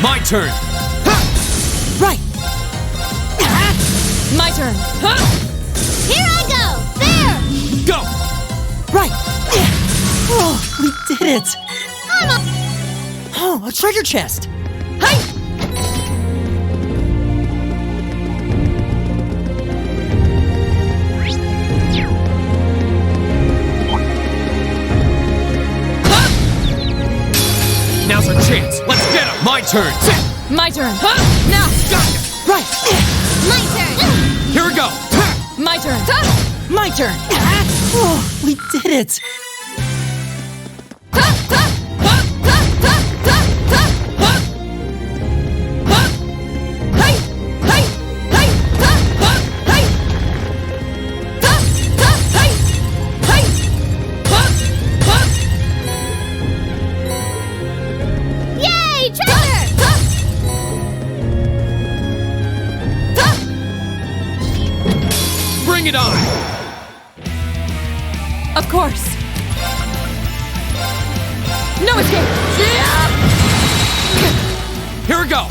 My turn. Right. My turn. Here I go! There! Go! Right! Oh, we did it! I'm a... Oh, a treasure chest! Hey! Now's our chance. Let's get him. My turn. My turn. Now. Gotcha. Right! My turn! Here we go. My turn. My turn! Oh, we did it! Yay! Treasure! Bring it on. Of course. No escape. Here we go.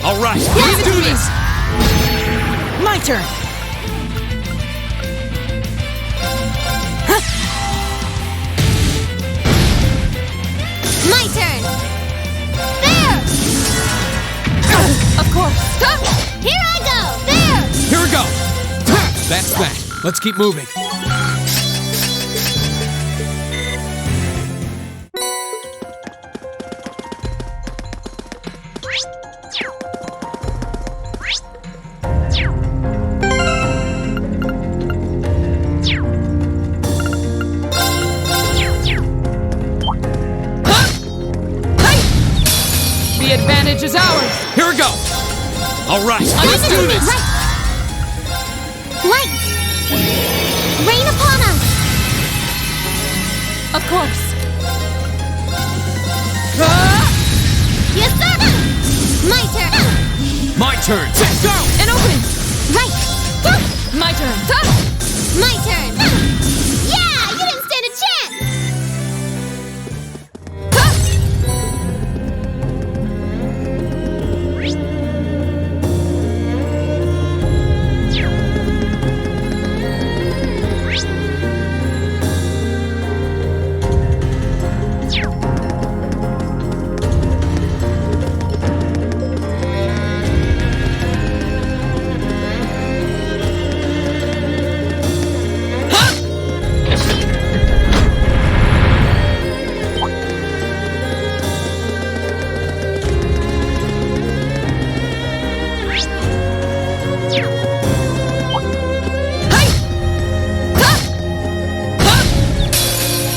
All right, let's do this. My turn! My turn! There! Of course. Here I go! There! Here we go! That's that. Let's keep moving. The advantage is ours. Here we go! All right, let's do this! Light! Rain upon us! Of course. Yes, sir! My turn! My turn! Go! An opening. Right! My turn. My turn! Yeah! You didn't stand a chance!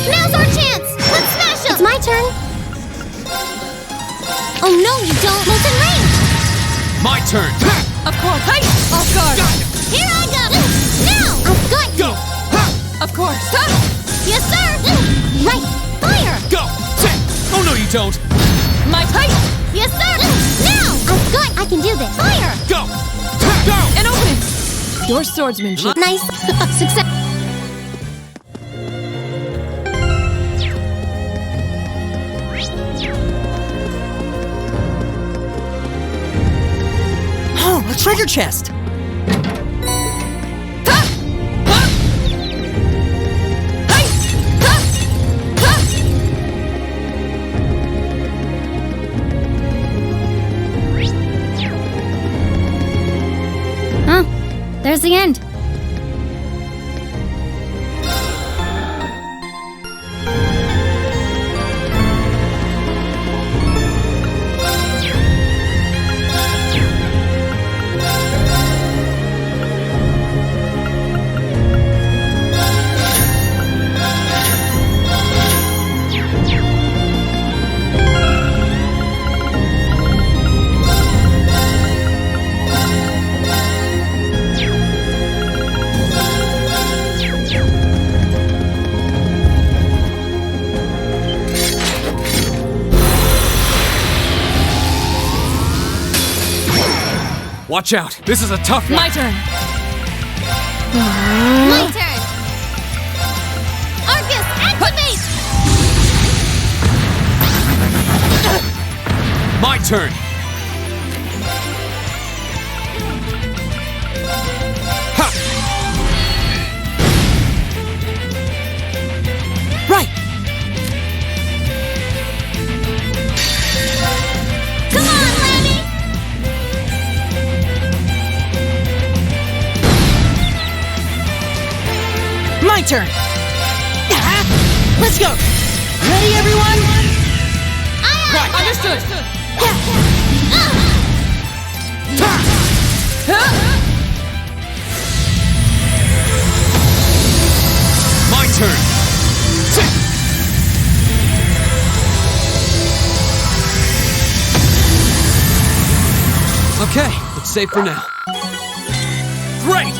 Now's our chance! Let's smash him! It's my turn! Oh no, you don't! Molten Rain! My turn! Of course. Hey! Off guard. Here I go! Now! I've got you! Go! Of course. Yes, sir! Right! Fire! Go! Oh no, you don't! My type. Yes, sir! Now! I've got... I can do this! Fire! Go! Go! An opening. Your swordsmanship. Nice! Success! Oh, a treasure chest! Huh. There's the end. Watch out! This is a tough one! My turn. My turn! Arcus, activate! My turn! Ha! Right! Come on, Lammy! My turn! Let's go! Ready, everyone? Right. Understood. My turn! Okay, it's safe for now. Great!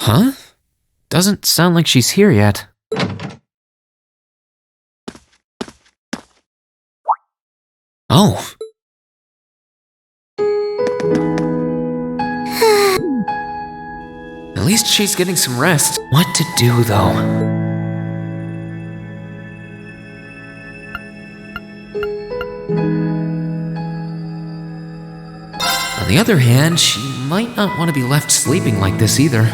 Huh? Doesn't sound like she's here yet. Oh. At least she's getting some rest. What to do, though? On the other hand, she might not want to be left sleeping like this either.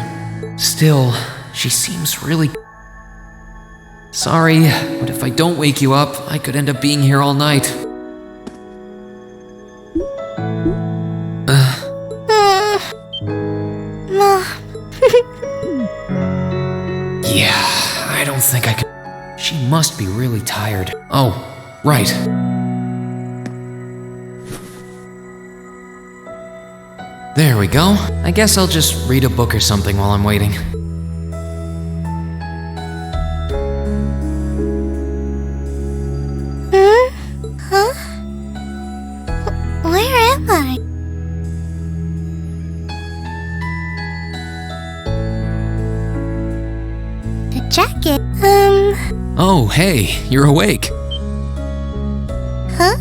Still, she seems really... Sorry, but if I don't wake you up, I could end up being here all night. Yeah, I don't think I can... She must be really tired. Oh, right. There we go. I guess I'll just read a book or something while I'm waiting. Huh? Where am I? The jacket, Oh, hey, you're awake. Huh?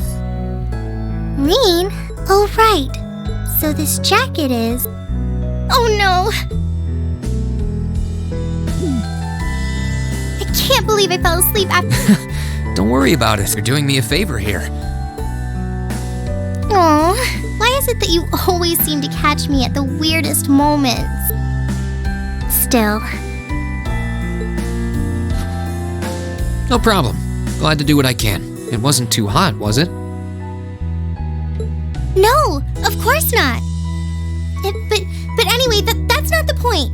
Reen? Oh, right. So this jacket is... Oh no! I can't believe I fell asleep after... Don't worry about it. You're doing me a favor here. Aw, why is it that you always seem to catch me at the weirdest moments? Still. No problem. Glad to do what I can. It wasn't too hot, was it? No, of course not. But anyway, that's not the point.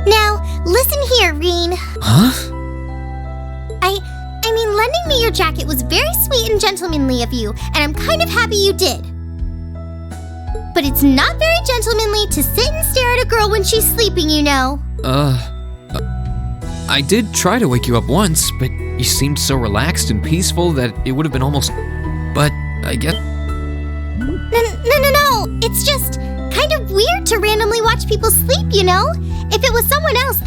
Now, listen here, Reen. Huh? I mean, lending me your jacket was very sweet and gentlemanly of you, and I'm kind of happy you did. But it's not very gentlemanly to sit and stare at a girl when she's sleeping, you know. I did try to wake you up once, but you seemed so relaxed and peaceful that it would have been almost... But I guess... No. It's just kind of weird to randomly watch people sleep, you know? If it was someone else...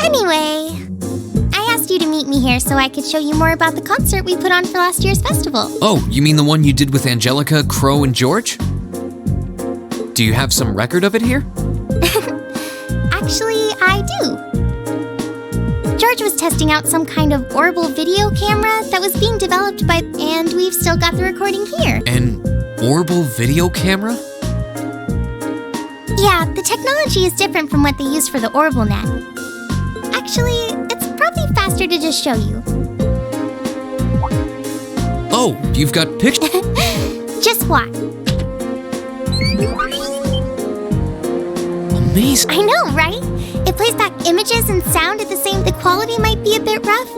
Anyway, I asked you to meet me here so I could show you more about the concert we put on for last year's festival. Oh, you mean the one you did with Angelica, Crow, and George? Do you have some record of it here? Actually, I do. George was testing out some kind of orbital video camera that was being developed by... And we've still got the recording here. An orbital video camera? Yeah, the technology is different from what they use for the orbital net. Actually, it's probably faster to just show you. Oh, you've got pictures? Just watch. Amazing. I know, right? It plays back images and sound at the same. The quality might be a bit rough.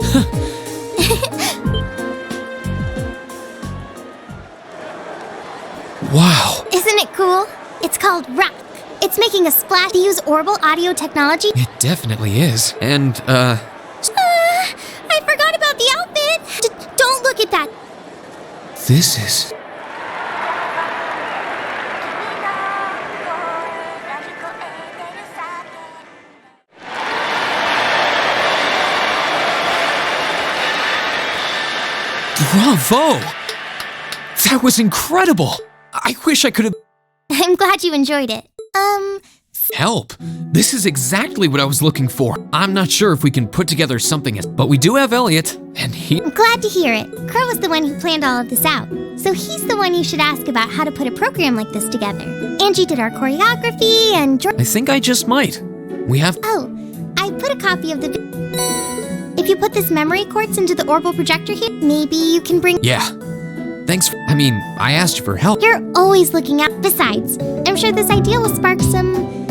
Wow. Isn't it cool? It's called Rock. It's making a splash to use Orbital audio technology. It definitely is. And, I forgot about the outfit. Don't look at that. this is... Bravo! That was incredible! I wish I could have... I'm glad you enjoyed it. Help! This is exactly what I was looking for. I'm not sure if we can put together something, but we do have Elliot, and he... I'm glad to hear it. Crow was the one who planned all of this out, so he's the one you should ask about how to put a program like this together. Angie did our choreography, and... I think I just might. We have... Oh, I put a copy of the... If you put this memory quartz into the orbital projector here, maybe you can bring... Yeah. Thanks for... I mean, I asked you for help. You're always looking out. Besides, I'm sure this idea will spark some...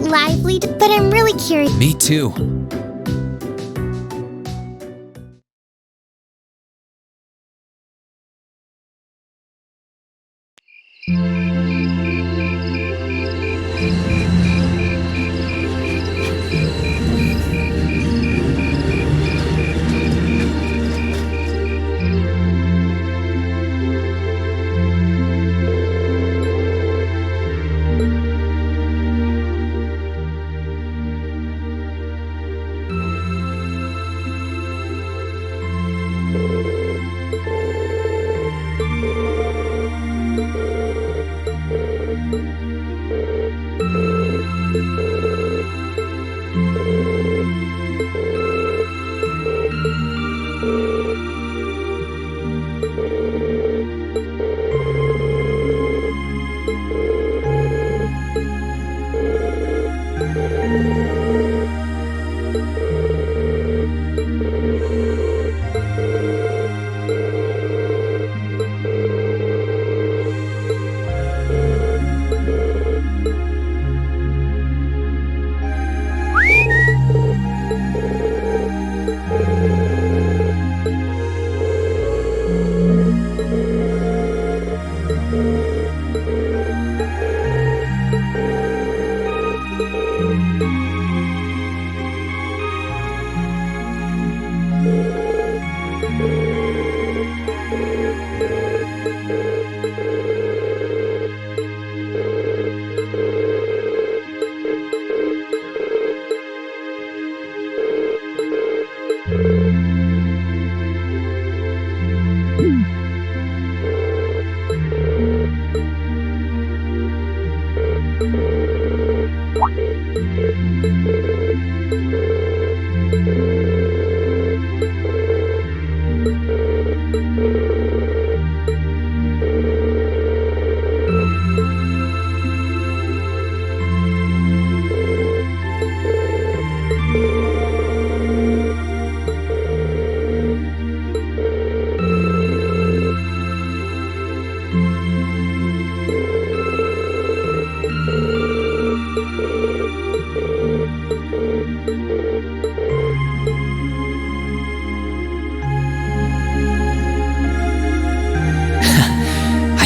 lively... But I'm really curious. Me too.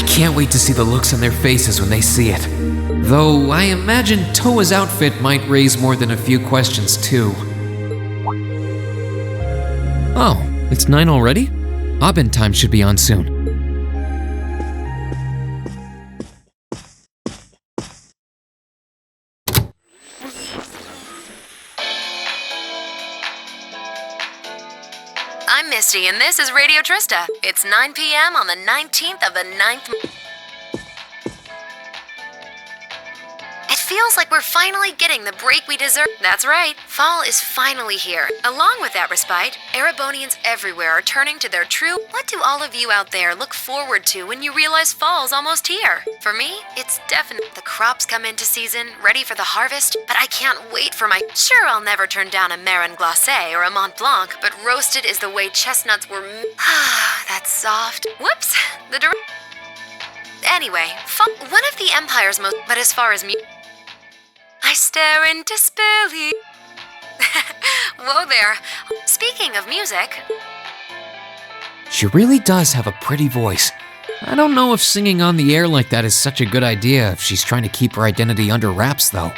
Can't wait to see the looks on their faces when they see it. Though I imagine Towa's outfit might raise more than a few questions too. Oh, it's 9 already? Abend time should be on soon. I'm Misty, and this is Radio Trista. It's 9 p.m. on the 19th of the 9th. It feels like we're finally getting the break we deserve. That's right, fall is finally here. Along with that respite, Erebonians everywhere are turning to their true. What do all of you out there look forward to when you realize fall's almost here? For me, it's definitely the crops come into season, ready for the harvest, but I can't wait for my. Sure, I'll never turn down a Marron Glacé or a Mont Blanc, but roasted is the way chestnuts were. That's soft. Whoops. Anyway, one of the Empire's most. But as far as I stare into disbelief. Whoa there. Speaking of music. She really does have a pretty voice. I don't know if singing on the air like that is such a good idea if she's trying to keep her identity under wraps, though.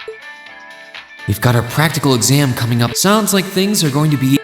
We've got our practical exam coming up. Sounds like things are going to be.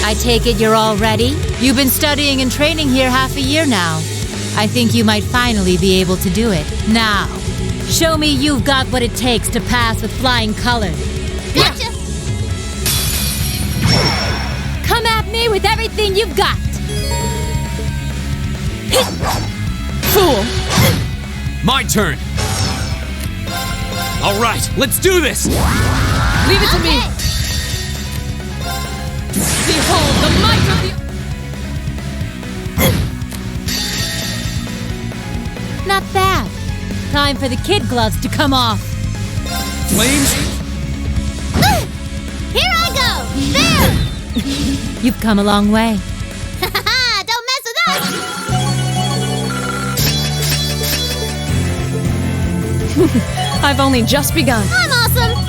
I take it you're all ready? You've been studying and training here half a year now. I think you might finally be able to do it. Now, show me you've got what it takes to pass with flying colors. Gotcha! Come at me me with everything you've got. Fool! My turn! Alright, let's do this! Leave it to me! Behold the might of the... Not bad. Time for the kid gloves to come off. Flames? Here I go! There! You've come a long way. Don't mess with us! I've only just begun. I'm awesome!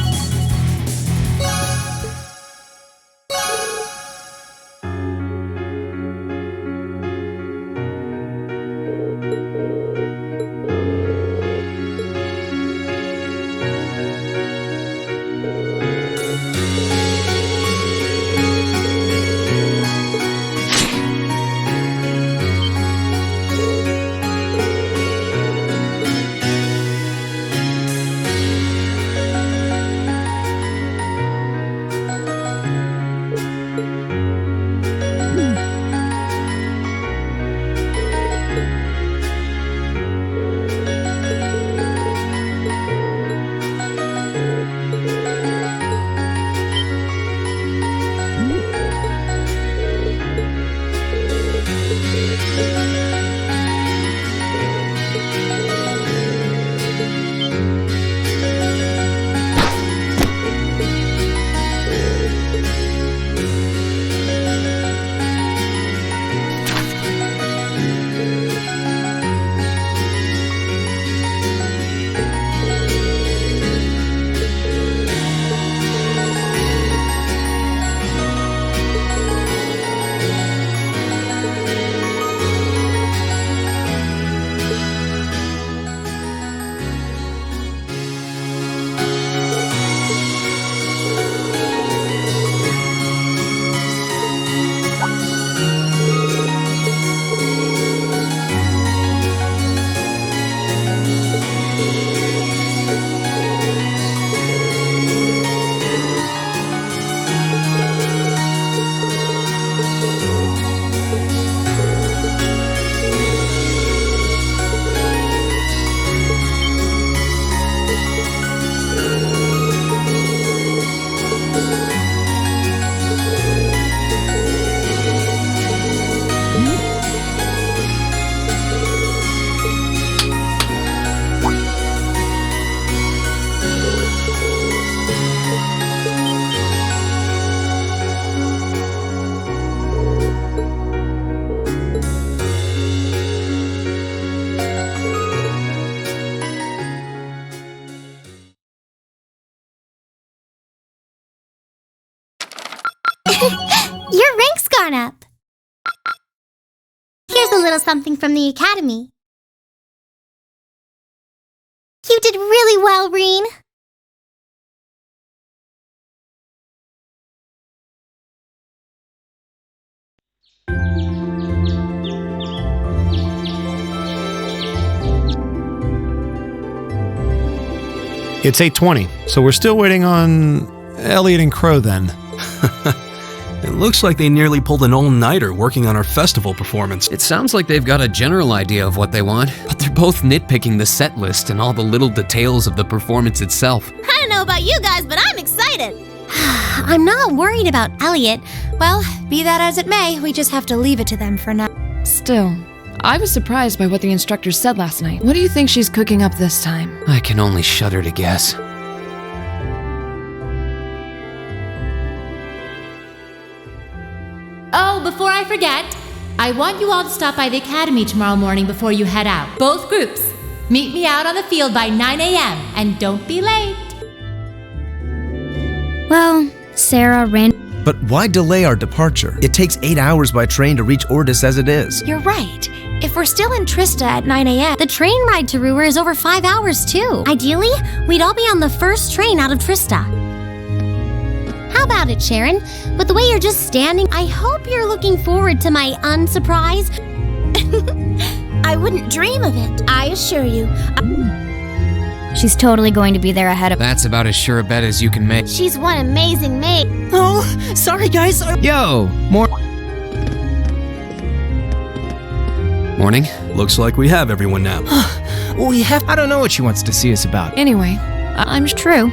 Your rank's gone up. Here's a little something from the Academy. You did really well, Reen. It's 8:20, so we're still waiting on Elliot and Crow then. It looks like they nearly pulled an all-nighter working on our festival performance. It sounds like they've got a general idea of what they want, but they're both nitpicking the set list and all the little details of the performance itself. I don't know about you guys, but I'm excited. I'm not worried about Elliot. Well, be that as it may, we just have to leave it to them for now. Still, I was surprised by what the instructor said last night. What do you think she's cooking up this time? I can only shudder to guess. Oh, before I forget, I want you all to stop by the Academy tomorrow morning before you head out. Both groups. Meet me out on the field by 9 a.m. and don't be late. Well, Sarah ran... But why delay our departure? It takes 8 hours by train to reach Ordis as it is. You're right. If we're still in Trista at 9 a.m., The train ride to Ruhr is over 5 hours, too. Ideally, we'd all be on the first train out of Trista. How about it, Sharon? With the way you're just standing, I hope you're looking forward to my unsurprise. I wouldn't dream of it, I assure you. She's totally going to be there ahead of... That's about as sure a bet as you can make. She's one amazing mate. Oh, sorry guys. Yo, more. Morning. Looks like we have everyone now. I don't know what she wants to see us about. Anyway, I'm true.